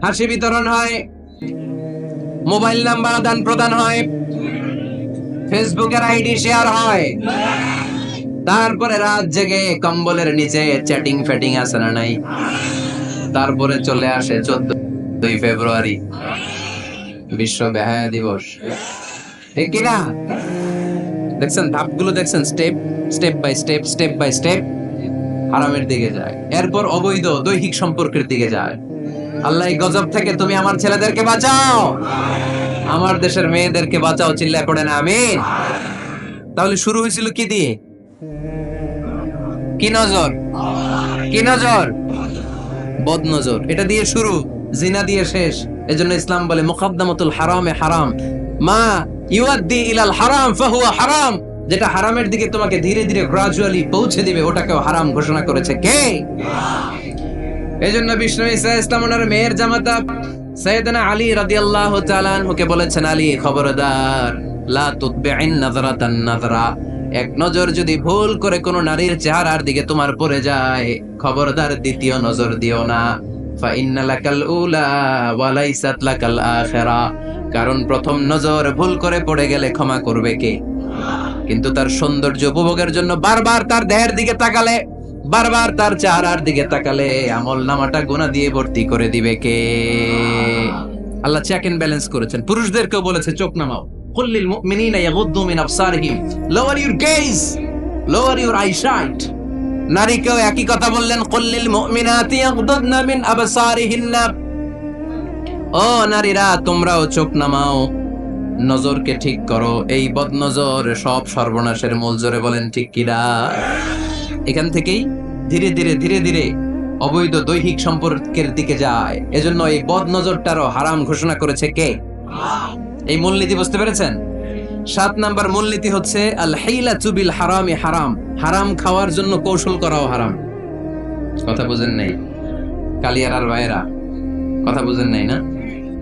হাসি বিতরণ হয়, মোবাইল নাম্বার আদান প্রদান হয়, ফেসবুকের আইডি শেয়ার হয়, তারপরে রাত জেগে কম্বলের নিচে চ্যাটিং ফ্যাটিং আছে না নাই? তারপরে চলে আসে 14 ফেব্রুয়ারি, বিশ্ব বেহায়া দিবস, ঠিক কিনা? দেখছেন ধাপগুলো, দেখছেন step step by step, step by step হারামের দিকে যায়। এরপর অবৈধ দৈহিক সম্পর্কের দিকে যায়। আল্লাহ এই গজব থেকে তুমি আমার ছেলেদেরকে বাঁচাও, আমার দেশের মেয়েদেরকে বাঁচাও, চিল্লায় পড়ে না আমিন। তাহলে শুরু হয়েছিল কি দিয়ে? কি নজর? কি নজর? বদনজর। এটা দিয়ে শুরু, জিনা দিয়ে শেষ। এজন্য ইসলাম বলে মুকদ্দামাতুল হারামে হারাম, মা ইউআদ্দি ইলাল হারাম ফাহুয়া হারাম। যেটা হারামের দিকে তোমাকে ধীরে ধীরে গ্রাজুয়ালি পৌঁছে দিবে, ওটাকেও হারাম ঘোষণা করেছে কে? এজন্য বিষ্ণু ঈসা ইসলাম ওনার মেয়ের জামাতা সাইয়েদনা আলী রাদিয়াল্লাহু তাআলা আনহুকে বলেছেন, আলী খবরদার, লা তুতবি'ন নাযরাতান নাযরা। এক নজর যদি ভুল করে কোন নারীর চেহারার দিকে তোমার পড়ে যায়, খবরদার দ্বিতীয় নজর দিও না। ফা ইন্না লাকাল উলা ওয়া লাইসাত লাকাল আখিরা। কারণ প্রথম নজর ভুল করে পড়ে গেলে ক্ষমা করবে কে? কিন্তু তার সৌন্দর্য উপভোগের জন্য বারবার তার দেহের দিকে তাকালে, বারবার তার চেহারার দিকে তাকালে আমল নামাটা গুনাহ দিয়ে ভর্তি করে দিবে কে? আল্লাহ চেক এন্ড ব্যালেন্স করেছেন। পুরুষদেরকেও বলেছে চোখ নামাও, কুল্লিল মুমিনিনা ইয়াগুদ্দু মিন আবসারিহিম, lower your gaze, lower your eyesight. নারীকেও একই কথা বললেন, কুল্লিল মুমিনাতি ইয়াগুদ্দুনা মিন আবসারিহিন্না। ও নারীরা, তোমরাও চোখ নামাও, নজরকে ঠিক করো। এই বদনজর সব সর্বনাশের মূল। জোরে বলেন ঠিক কিনা? এখান থেকেই ধীরে ধীরে ধীরে ধীরে অবৈধ দৈহিক সম্পর্কের দিকে যায়। এজন্য এই বদনজরটারও হারাম ঘোষণা করেছে কে? এই মূলনীতি বুঝতে পেরেছেন? 7 নাম্বার মূলনীতি হচ্ছে আল হিলাতু বিল হারামি হারাম। হারাম খাওয়ার জন্য কৌশল করাও হারাম। কথা বুঝেন নাই? কালিয়ারার ভাইরা, কথা বুঝেন নাই না?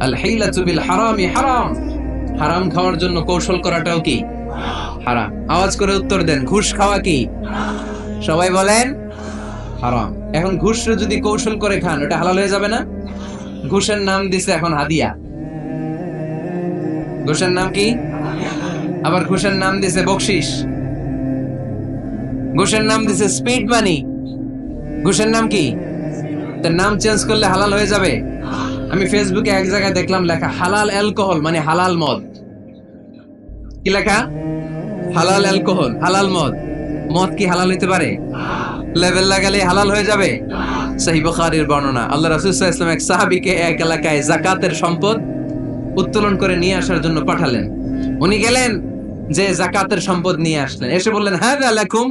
আল হিলাতু বিল হারামি হারাম, হারাম খাওয়ার জন্য কৌশল করাটাও কি হারাম। আওয়াজ করে উত্তর দেন, ঘুষ খাওয়া কি? সবাই বলেন হারাম। এখন ঘুষ যদি কৌশল করে খান, ওটা হালাল হয়ে যাবে না? ঘুষের নাম দিছে এখন হাদিয়া। ঘুষের নাম কি? আবার ঘুষের নাম দিছে বকশিস, ঘুষের নাম দিছে স্পিড মানি। ঘুষের নাম কি? তার নাম চেঞ্জ করলে হালাল হয়ে যাবে? আমি ফেসবুকে এক জায়গায় দেখলাম লেখা হালাল অ্যালকোহল, মানে হালাল মদ। কি লেখা? হালাল অ্যালকোহল, হালাল মদ। মদ কি হালাল হইতে পারে? লেভেল লাগালে হালাল হয়ে যাবে? সহিহ বুখারীর বর্ণনা, আল্লাহ রাসূল সাল্লাল্লাহু আলাইহি ওয়াসাল্লাম এক সাহাবীকে এক এলাকায় যাকাতের সম্পদ উত্তোলন করে নিয়ে আসার জন্য পাঠালেন। উনি গেলেন, যে যাকাতের সম্পদ নিয়ে আসলেন, এসে বললেন হাযা লাকুম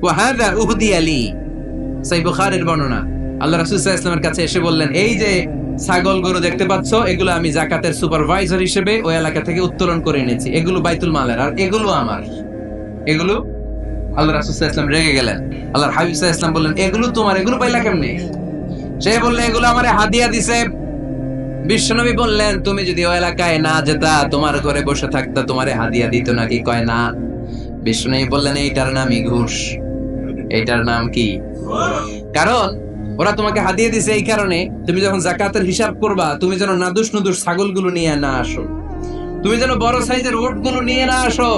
ওয়া হাযা উহদিয়া লি। সহিহ বুখারীর বর্ণনা, আল্লাহ রাসূল সাল্লাল্লাহু আলাইহি ওয়াসাল্লামের কাছে এসে বললেন, এই যে ছাগল গরু দেখতে পাচ্ছ, এগুলো আমি যাকাতের সুপারভাইজার হিসেবে ওই এলাকা থেকে উত্তোলন করে এনেছি, এগুলো বাইতুল মালের, আর এগুলো আমার। এগুলো আল্লাহ রাসূল সাল্লাল্লাহু আলাইহি ওয়াসাল্লাম রেগে গেলেন। আল্লাহর হাবিব সাল্লাল্লাহু আলাইহি ওয়াসাল্লাম বললেন, এগুলো তোমার, এগুলো পাইলা কেমনে? সে বলল, এগুলো আমারে হাদিয়া দিছে। বিশ্বনবী বললেন, তুমি যদি ওই এলাকায় না যেতা, তোমার ঘরে বসে থাকতা, তোমারে হাদিয়া দিত নাকি? কয় না। বিশ্বনবী বললেন, এইটার নামই ঘুষ। এইটার নাম কি? কারণ ওরা তোমাকে হাদিয়া দিছে এই কারণে, তুমি যখন যাকাতের হিসাব করবা, তুমি যেন নাদুস নুদুস ছাগলগুলো নিয়ে না আসো, তুমি যেন বড় সাইজের উটগুলো নিয়ে না আসো,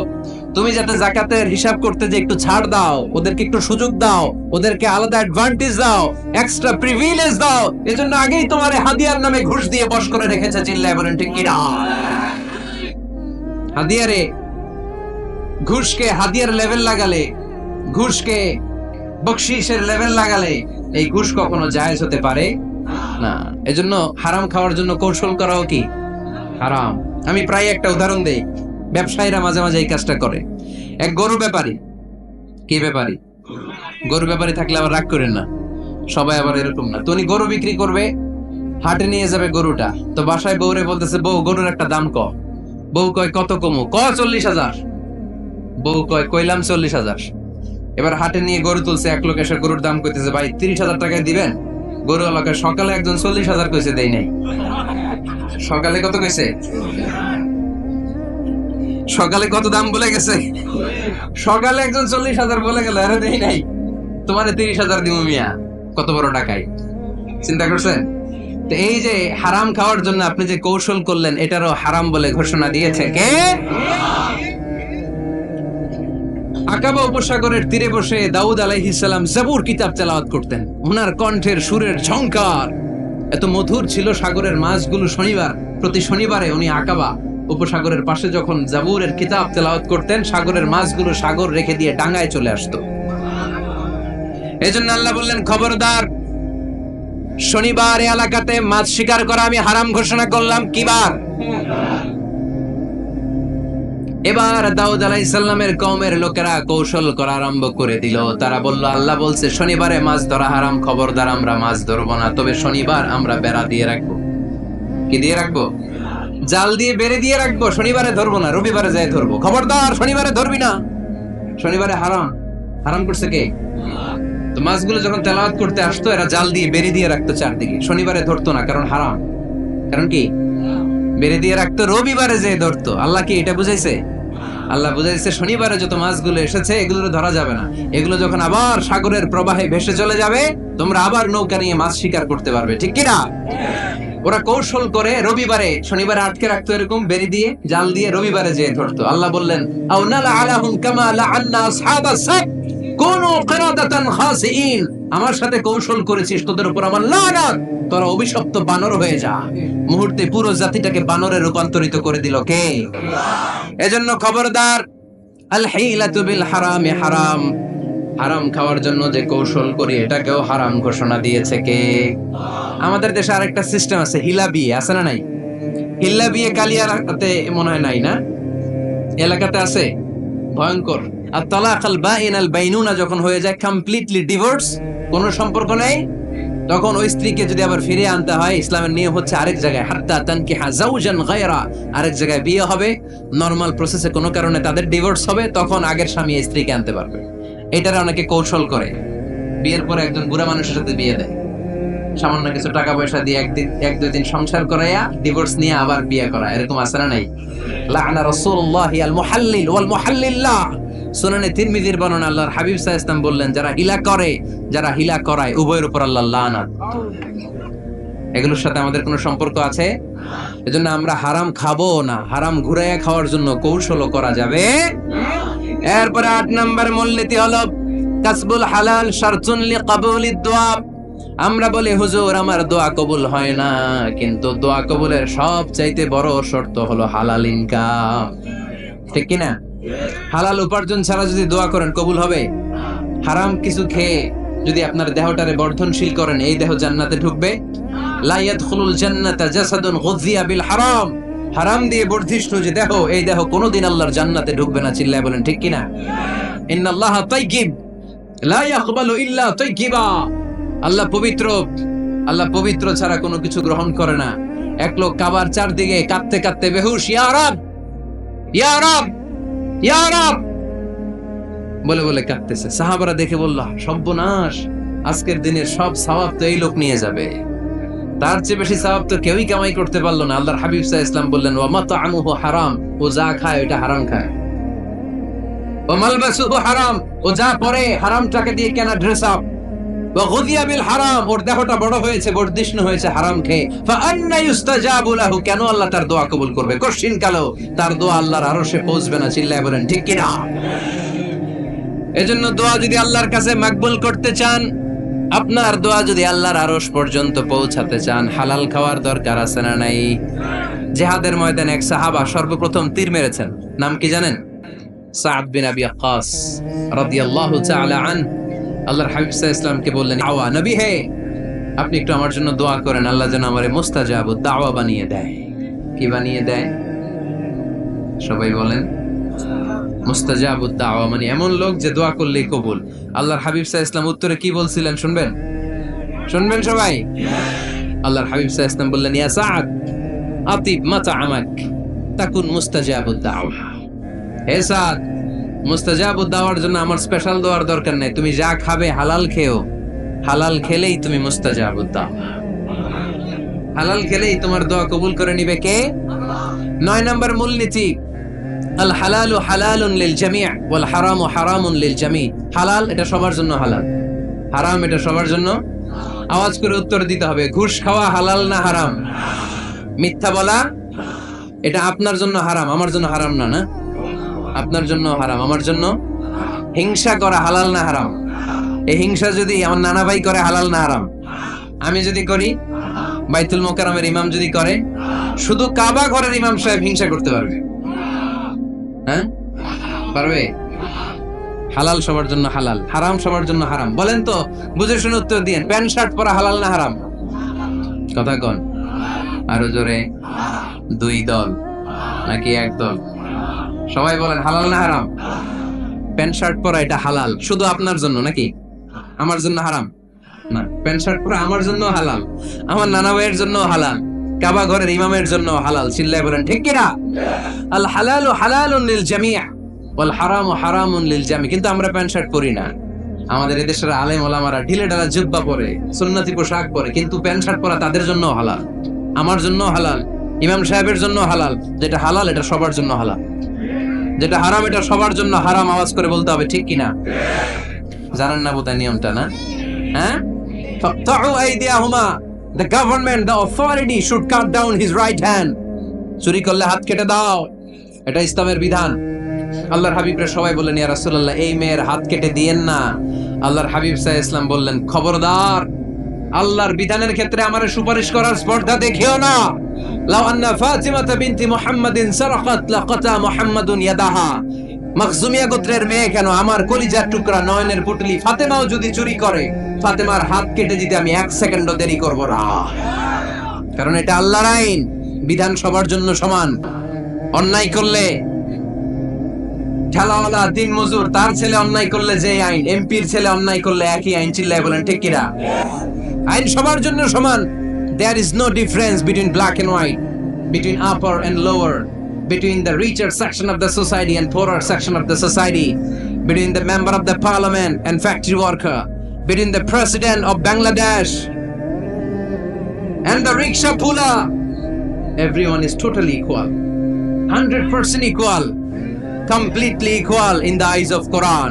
তুমি যাতে যাকাতের হিসাব করতে যে একটু ছাড় দাও, ওদেরকে একটু সুযোগ দাও, ওদেরকে আলাদা অ্যাডভান্টেজ দাও, এক্সট্রা প্রিভিলেজ দাও, এজন্য আগেই তোমার হাদিয়ার নামে ঘুষ দিয়ে বশ করে রেখেছে। চিল্লায় বলেন ঠিক কিনা? হাদিয়ারে, ঘুষকে হাদিয়ার লেভেল লাগালে, ঘুষকে বকশিশের লেভেল লাগালে, এই ঘুষ কখনো জায়েজ হতে পারে না। এজন্য হারাম খাওয়ার জন্য কৌশল করাও কি হারাম। আমি প্রায় একটা উদাহরণ দেই, ব্যবসায়ীরা মাঝে মাঝে এই কাজটা করে। এক গরু ব্যাপারী, কি ব্যাপারী? গরু ব্যাপারী থাকলে আবার রাগ করেন না, সবাই আবার এরকম না। তো উনি গরু বিক্রি করবে, হাটে নিয়ে যাবে গরুটা, তো বাসায় বউরে বলতেছে, বউ গরুর একটা দাম ক। বউ কয়, কত কমু? 40,000। বউ কয়, কইলাম 40,000। এবার হাটে নিয়ে গরু তুলছে, এক লোক এসে গরুর দাম কইতেছে, ভাই 30,000 টাকায় দিবেন? গরু এলাকায় সকালে একজন 40,000 কইছে, দেই নাই। সকালে কত কইছে? সকালে কত দাম বলে গেছে? সকালে একজন 40,000 বলে গেল, আরে দেই নাই, তোমারে 30,000 দিব মিয়া। কত বড় টাকাই! চিন্তা করছেন? তো এই যে হারাম খাওয়ার জন্য আপনি যে কৌশল করলেন, এটারও হারাম বলে ঘোষণা দিয়েছে কে? আকাবা উপসাগরের তীরে বসে দাউদ আলাইহিস সালাম জাবুর কিতাব তেলাওয়াত করতেন। ওনার কণ্ঠের সুরের ঝংকার এত মধুর ছিল, সাগরের মাছগুলো প্রতি শনিবারে উনি আকাবা উপসাগরের পাশে যখন জাবুরের কিতাব তেলাওয়াত করতেন, সাগরের মাছগুলো সাগর রেখে দিয়ে ডাঙায় চলে আসতো। এজন্য আল্লাহ বললেন, খবরদার, শনিবার এলাকাতে মাছ শিকার করা আমি হারাম ঘোষণা করলাম। কি বার? এবার দাউদ আলাইহিস সালামের কওমের লোকেরা কৌশল করা আরম্ভ করে দিল। তারা বলল, আল্লাহ বলছে শনিবারে মাছ ধরা হারাম, খবরদার আমরা মাছ ধরবো না, তবে শনিবার আমরা বেড়া দিয়ে রাখবো। কি দিয়ে রাখবো? জাল দিয়ে বেড়ে দিয়ে রাখবো। শনিবারে ধরবো না, রবিবারে যাই ধরবো। খবরদার, শনিবারে ধরবি না, শনিবারে হারাম। হারাম করছে কে? তো মাছগুলো যখন তেলাওয়াত করতে আসতো, এরা জাল দিয়ে বেড়ে দিয়ে রাখতো চারদিকে, শনিবারে ধরতো না, কারণ হারাম। কারণ কি? বেড়ে দিয়ে রাখতো, রবিবারে যে ধরতো। আল্লাহ কি এটা বুঝাইছে? আল্লাহ বুঝাইছে শনিবারে যত মাছগুলো এসেছে এগুলো ধরা যাবে না, এগুলো যখন আবার সাগরের প্রবাহে ভেসে চলে যাবে, তোমরা আবার নৌকা নিয়ে মাছ শিকার করতে পারবে। ঠিক কিনা? ওরা কৌশল করে রবিবারে, শনিবারে আটকে রাখতো এরকম বেরি দিয়ে, জাল দিয়ে, রবিবারে যেয়ে ধরতো। আল্লাহ বললেন, আও নালা আলাহুম কামা লাআন্না আসহাবাস সাbt কুনু কিরাদাতান খাসিইন। আমার সাথে কৌশল করেছিস, তোদের উপর আমার লানত, তোরা অভিশপ্ত বানর হয়ে যা। মুহূর্তে পুরো জাতিটাকে বানরে রূপান্তরিত করে দিল কে? এজন্য খবরদার, আল হিলাতু বিল হারামি হারাম। হারাম খাওয়ার জন্য যে কৌশল করি, এটাকেও হারাম ঘোষণা দিয়েছে কে? আমাদের দেশে আরেকটা সিস্টেম আছে, হিলা বিয়ে আছে না নাই? হিল্লা বিয়ে কালিয়াতে মনে হয় নাই না? এলাকাতে আছে, ভয়ঙ্কর। আর তালাক আল বাইন আল বাইনুনা যখন হয়ে যায়, কমপ্লিটলি ডিভোর্স, কোনো সম্পর্ক নেই, তখন ওই স্ত্রীকে যদি আবার ফিরে আনতে হয়, ইসলামের নিয়ম হচ্ছে আরেক জায়গায়, হাত্তা তানকিহা যাওজান গায়রা, আরেক জায়গায় বিয়ে হবে, নরমাল প্রসেসে কোনো কারণে তাদের ডিভোর্স হবে, তখন আগের স্বামী স্ত্রীকে আনতে পারবে। এটারে অনেকে কৌশল করে, বিয়ের পরে একজন বুড়া মানুষের সাথে বিয়ে দেয়। সামান্য কিছু টাকা পয়সা দিয়ে এক দুই দিন সংসার করাইয়া ডিভোর্স নিয়ে আবার বিয়ে করা, এরকম আছে না নাই? লাআনা রাসূলুল্লাহ আল মুহাল্লিল ওয়াল মুহাল্লিল্লাহ। সুনানে তিরমিজির বর্ণনা, আল্লাহর হাবিব সাল্লাল্লাহু আলাইহি ওয়াসাল্লাম বললেন, যারা হিলা করে, যারা হিলা করায়, উভয়ের উপর আল্লাহর লানাত। এগুলোর সাথে আমাদের কোনো সম্পর্ক আছে? এজন্য আমরা হারাম খাবো না, হারাম ঘুরাইয়া খাওয়ার জন্য কৌশলও করা যাবে। এরপরে 8 নম্বর মূলনীতি হলো কাসবুল হালাল শারতুন লিকাবুলিদ দুআ। আমরা বলি, হুজুর আমার দোয়া কবুল হয় না, কিন্তু দোয়া কবুলের সবচাইতে বড় শর্ত হলো হালাল ইনকাম, ঠিক কি না? হালাল উপার্জন ছাড়া যদি দোয়া করেন কবুল হবে? হারাম কিছু খেয়ে যদি আপনার দেহটারে বর্ধনশীল করেন, এই দেহ জান্নাতে ঢুকবে? লা ইয়াদখুলুল জান্নাতা জাসাদুন গুযিয়া বিল হারাম। হারাম দিয়ে বর্ধিষ্ণু যে দেহ, এই দেহ কোনোদিন আল্লাহর জান্নাতে ঢুকবে না। চিল্লায় বলেন ঠিক কি না? ইন্নাল্লাহা তাইয়্যিব লা ইয়াকবালু ইল্লা তাইয়্যিবা। আল্লাহ পবিত্র, আল্লাহ পবিত্র ছাড়া কোনো কিছু গ্রহণ করে না। এক লোক কাবার চারদিকে কাঁদতে কাঁদতে বেহুশ, ইয়া রাব ইয়া রাব ইয়া রাব বলে বলে কাঁদতেছে। সাহাবারা দেখে বলল, সর্বনাশ, আজকের দিনের সব সওয়াব তো এই লোক নিয়ে যাবে, তার চেয়ে বেশি সওয়াব তো কেউই কামাই করতে পারলো না। আল্লাহর হাবিব সাল্লাল্লাহু আলাইহি ওয়াসাল্লাম বললেন, ওয়া মাতআমুহু হারাম, ও যা খায় ওটা হারাম খায়। ওয়া মালবাসুহু হারাম, ও যা পরে হারাম টাকা দিয়ে কেনা ড্রেস আপ। ওয়া গুযিয়া বিল হারাম, ওর দেহটা বড় হয়েছে, বর্ধিষ্ণু হয়েছে হারাম খেয়ে। ফাআন্না ইউস্তাজাবু লাহু, কেন আল্লাহ তার দোয়া কবুল করবে? কঠিন কালো তার দোয়া আল্লাহর আরশে পৌঁছবে না। চিল্লায় বলেন ঠিক কি না? এজন্য দোয়া যদি আল্লাহর কাছে মাকবুল করতে চান, আপনার দোয়া যদি আল্লাহর আরশ পর্যন্ত পৌঁছাতে চান, হালাল খাওয়ার দরকার আছে না নাই? জিহাদের ময়দানে এক সাহাবা সর্বপ্রথম তীর মেরেছেন, নাম কি জানেন? সাদ বিন আবি ওয়াক্কাস রাদিয়াল্লাহু তাআলা আন। আল্লাহর হাবিব সাল্লাল্লাহু আলাইহি ওয়াসাল্লামকে বললেন, আওয়া নবী হে, আপনি একটু আমার জন্য দোয়া করেন, আল্লাহ যেন আমারে মুস্তাজাবুদ দাওয়া বানিয়ে দেয়। কি বানিয়ে দেয়? সবাই বলেন মুস্তাজাবুদ দাওয়া, মানে এমন লোক যে দোয়া করলেই কবুল। আল্লাহর হাবিব সাল্লাল্লাহু আলাইহি ওয়াসাল্লাম উত্তরে কি বলছিলেন শুনবেন? শুনবেন সবাই? আল্লাহর হাবিব সাল্লাল্লাহু আলাইহি ওয়াসাল্লাম বললেন, ইয়া সাদ আতিব মাতআমাক তাকুন মুস্তাজাবুদ দাওয়া। হে সাদ, মুস্তাজাবুদ দাওয়ার জন্য আমার স্পেশাল দোয়ার দরকার নাই, তুমি যা খাবে হালাল খেও, হালাল খেলেই তুমি মুস্তাজাবুদ দাওয়া। হালাল খেলেই তোমার দোয়া কবুল করে নিবে কে? 9 নম্বর মূলনীতি, আল হালালু হালালুন লিল জামি' ওয়াল হারামু হারামুন লিল জামি'। হালাল এটা সবার জন্য হালাল, হারাম এটা সবার জন্য। আওয়াজ করে উত্তর দিতে হবে, ঘুষ খাওয়া হালাল না হারাম? মিথ্যা বলা এটা আপনার জন্য হারাম, আমার জন্য হারাম না? না, আপনার জন্য হারাম, আমার জন্য। হিংসা করা হালাল না হারাম? এই হিংসা যদি আমার নানা ভাই করে, হালাল না হারাম? আমি যদি করি, বাইতুল মোকাররমের ইমাম যদি করে, শুধু কাবা ঘরের ইমাম সাহেব হিংসা করতে পারবে? হ্যাঁ পারবে? হালাল সবার জন্য হালাল, হারাম সবার জন্য হারাম। বলেন তো, বুঝে শুনে উত্তর দিয়েন, প্যান্ট শার্ট পরা হালাল না হারাম? কথা কন আরো জোরে। 2 দল নাকি 1 দল? সবাই বলেন হালাল না হারাম? প্যান্ট শার্ট পরা এটা হালাল শুধু আপনার জন্য, নাকি আমার জন্য হারাম? না, প্যান্ট শার্ট পরা আমার জন্য হালাল, আমার নানা ভাইয়ের জন্য হালাল, কাবা ঘরের ইমামের জন্য হালাল। চিল্লায় বলেন ঠিক কি না? আল হালালু হালালুন লিল জামি' ওয়াল হারামু হারামুন লিল জামি'। কিন্তু আমরা প্যান্ট শার্ট পরি না। আমাদের এদেশের আলেম ওলামারা ঢিলে ঢালা জুব্বা পরে, সুন্নতি পোশাক পরে, কিন্তু প্যান্ট শার্ট পরা তাদের জন্য হালাল, আমার জন্য হালাল, ইমাম সাহেবের জন্য হালাল। যেটা হালাল এটা সবার জন্য হালাল, যেটা হারাম এটা সবার জন্য হারাম। আওয়াজ করে বলতে হবে ঠিক কিনা? জানেন না বোধহয় নিয়মটা, না? হ্যাঁ, ফাকতাউ আইদিয়াহুমা, the government, the authority should cut down his right hand. চুরি করলে হাত কেটে দাও, এটা ইসলামের বিধান। আল্লাহর হাবিবরা সবাই বললেন, ইয়া রাসূলুল্লাহ, এই মেয়ের হাত কেটে দিয়েন না। আল্লাহর হাবিব সাল্লাল্লাহু আলাইহি ওয়াসাল্লাম বললেন, খবরদার, আল্লাহর বিধানের ক্ষেত্রে আমারে সুপারিশ করার স্পর্ধা দেখিও না। লাউ আন্না ফাতিমাতা বিনতি মুহাম্মাদিন সারাকাত লাকাতা মুহাম্মাদুন ইয়াদাহা। মাখজুমিয়া গোত্রের মেয়ে কেন, আমার কলিজার টুকরা নয়নের পুটলি ফাতেমাও যদি চুরি করে, ফাতেমার হাত কেটে দিতে আমি 1 সেকেন্ডও দেরি করব না। কারণ এটা আল্লাহর আইন, বিধান সবার জন্য সমান। অন্যায় করলে ঠেলাওয়ালা দিন মজুর, তার ছেলে অন্যায় করলে যে আইন, এমপির ছেলে অন্যায় করলে একই আইন। চিল্লায় বলেন ঠিক কিনা? আইন সবার জন্য সমান। There is no difference between black and white, between upper and lower, between the richer section of the society and poorer section of the society, between the member of the parliament and factory worker, between the president of Bangladesh and the rickshaw puller, everyone is totally equal, 100% equal, completely equal in the eyes of Quran,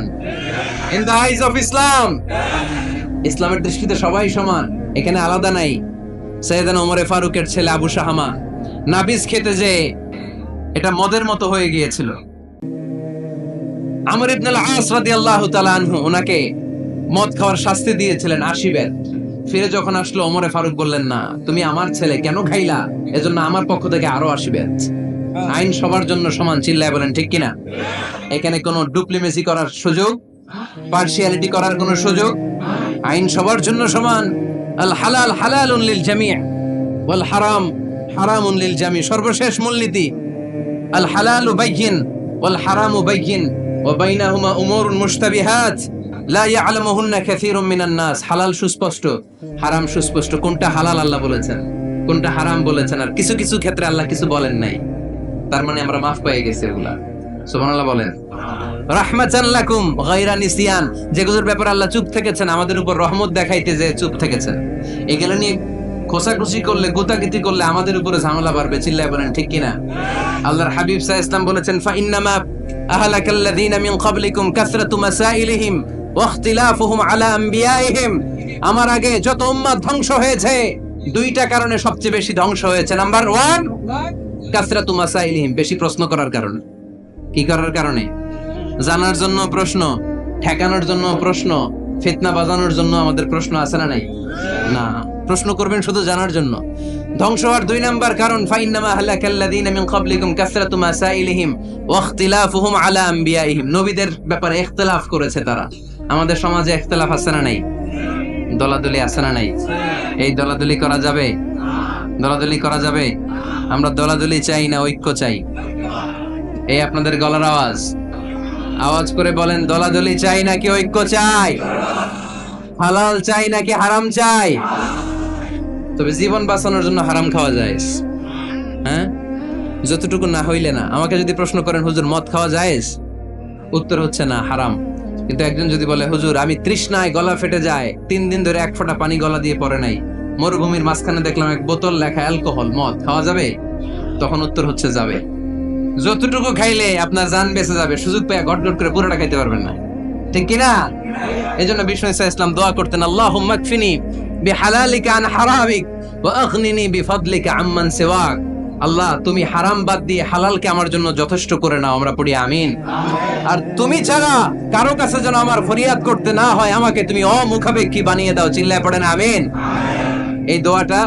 in the eyes of Islam. ইসলামের দৃষ্টিতে সবাই সমান, এখানে আলাদা নাই। সৈয়দনা ওমর ফারুকের ছেলে আবু শাহামা নাবিজ খেতে যে এটা মদের মতো হয়ে গিয়েছিল। আমর ইবনে আল-আস রাদিয়াল্লাহু তাআলা আনহু ওনাকে মদ খাওয়ার শাস্তি দিয়েছিলেন 80 বেত। ফিরে যখন আসলো ওমরে ফারুক বললেন, না তুমি আমার ছেলে কেন খাইলা, এজন্য আমার পক্ষ থেকে আরো 80 বেত। আইন সবার জন্য সমান, চিল্লায় বলেন ঠিক কিনা? এখানে কোনো ডুপ্লিমেসি করার সুযোগ, পার্সিয়ালিটি করার কোনো সুযোগ, আইন সবার জন্য সমান। আল হালাল হালালুন লিল জামি' ওয়াল হারাম হারামুন লিল জামি'। সর্বশেষ মূলনীতি আল হালালু বাইয়িন ওয়াল হারামু বাইয়িন ওয়া বাইনাহুমা উমুরুন মুশতাবিহাত লা ইয়ালামুহুন্না কাসীরুম মিনান নাস। হালাল সুস্পষ্ট, হারাম সুস্পষ্ট। কোনটা হালাল আল্লাহ বলেছেন, কোনটা হারাম বলেছেন, আর কিছু কিছু ক্ষেত্রে আল্লাহ কিছু বলেন নাই, তার মানে আমরা মাফ পেয়ে গেছি এগুলা। সুবহানাল্লাহ বলেন। রাহমাতান লাকুম গায়রা নিসিয়ান, যেগুলোর ব্যাপারে আল্লাহ চুপ থেকেছেন, আমাদের উপর রহমত দেখাইতে যে চুপ থেকেছেন। এগুলো নিয়ে খোসাখুশি করলে, গোতাগিতি করলে আমাদের উপরে ঝামেলা বাড়বে, চিল্লায় বলেন ঠিক কিনা? আল্লাহর হাবিব সাল্লাল্লাহু আলাইহি ওয়াসাল্লাম বলেছেন, ফা ইন্নামা আহলাকাল্লাযীনা মিন ক্বাবলিকুম কাসরাতু মাসাইলিহিম ওয়া ইখতিলাফুহুম আলা আমবিয়াইহিম। আমার আগে যত উম্মাত ধ্বংস হয়েছে, দুইটা কারণে সবচেয়ে বেশি ধ্বংস হয়েছে। নাম্বার 1 কাসরাতু মাসাইলিহিম, বেশি প্রশ্ন করার কারণে। কি করার কারণে? জানার জন্য প্রশ্ন, ঠেকানোর জন্য প্রশ্ন, ফিতনা বাজানোর জন্য আমাদের প্রশ্ন আছে না নাই? না, প্রশ্ন করবেন শুধু জানার জন্য। ধ্বংস হওয়ার 2 নাম্বার কারণ, ফাইন্নামা আহলাকাল্লাযীনা মিন ক্বাবলিকুম কাসরাতু মাসাইলিহিম ওয়া ইখতিলাফুহুম আলা আমবিয়াইহিম। নবীদের ব্যাপারে ইখতিলাফ করেছে তারা। আমাদের সমাজে ইখতিলাফ আছে না নাই? দলাদলি আছে না নাই? এই দলাদলি করা যাবে? দলাদলি করা যাবে? আমরা দলাদলি চাই না ঐক্য চাই? এই আপনাদের গলার আওয়াজ, আওয়াজ করে বলেন, দলাদলি চাই নাকি ঐক্য চাই? হালাল চাই নাকি হারাম চাই? তবে জীবন বাঁচানোর জন্য হারাম খাওয়া যায়, হ্যাঁ, যতটুকু না হইলে না। আমাকে যদি প্রশ্ন করেন, হুজুর মদ খাওয়া যায়? উত্তর হচ্ছে না, হারাম। কিন্তু একজন যদি বলে, হুজুর আমি তৃষ্ণায় গলা ফেটে যায়, 3 দিন ধরে 1 ফোঁটা পানি গলা দিয়ে পড়ে নাই, মরুভূমির মাঝখানে দেখলাম 1 বোতল লেখা অ্যালকোহল, মদ খাওয়া যাবে? তখন উত্তর হচ্ছে যাবে। যতটুকু খাইলে আপনার জান বেঁচে যাবে, সুযোগ পেয়ে গটগট করে পুরোটা খাইতে পারবেন না, ঠিক কিনা? এজন্য বিষ্ণু ইসা ইসলাম দোয়া করতেন, আল্লাহুম্মা কফিনি বিহালালিকা আন হারামিক ওয়া আগনিনি বিফাদলিকা আম্মান সিওয়াক। আল্লাহ তুমি হারাম বাদ দিয়ে হালালকে আমার জন্য যথেষ্ট করে নাও। আমরা পড়ি আমিন। আর তুমি ছাড়া কারো কাছে যেন আমার ফরিয়াদ করতে না হয়, আমাকে তুমি অমুখাপেক্ষী বানিয়ে দাও, চিল্লায় পড়েন আমিন। এই দোয়াটা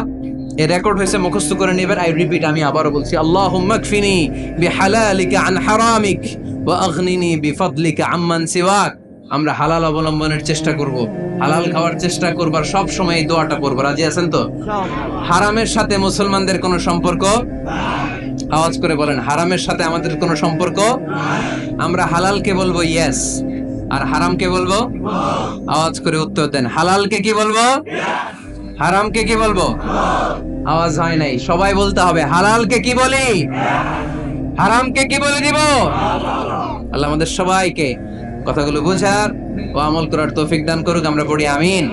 এই রেকর্ড হয়েছে, মুখস্থ করে নেবেন। আই রিপিট, আমি আবারও বলছি, আল্লাহুম্মা কফিনি বিহালালিকা আন হারামিক ওয়া আগনিনি বিফাদলিকা আম্মান সিওয়াক। আমরা হালাল অবলম্বনের চেষ্টা করব, হালাল খাওয়ার চেষ্টা করব, আর সব সময় এই দোয়াটা পড়ব। রাজি আছেন তো? হারামের সাথে মুসলমানদের কোনো সম্পর্ক? আওয়াজ করে বলেন, হারামের সাথে আমাদের কোনো সম্পর্ক? আমরা হালালকে বলবো ইয়েস, আর হারামকে বলবো? আওয়াজ করে উত্তর দেন, হালালকে কি বলবো, হারামকে কি বলবো? আওয়াজ হয় নাই, সবাই বলতে হবে, হালালকে কি বলি, হারামকে কি বলে দিব? আল্লাহ আমাদের সবাইকে কথাগুলো বোঝার ও আমল করার তৌফিক দান করুক। আমরা পড়ি আমিন।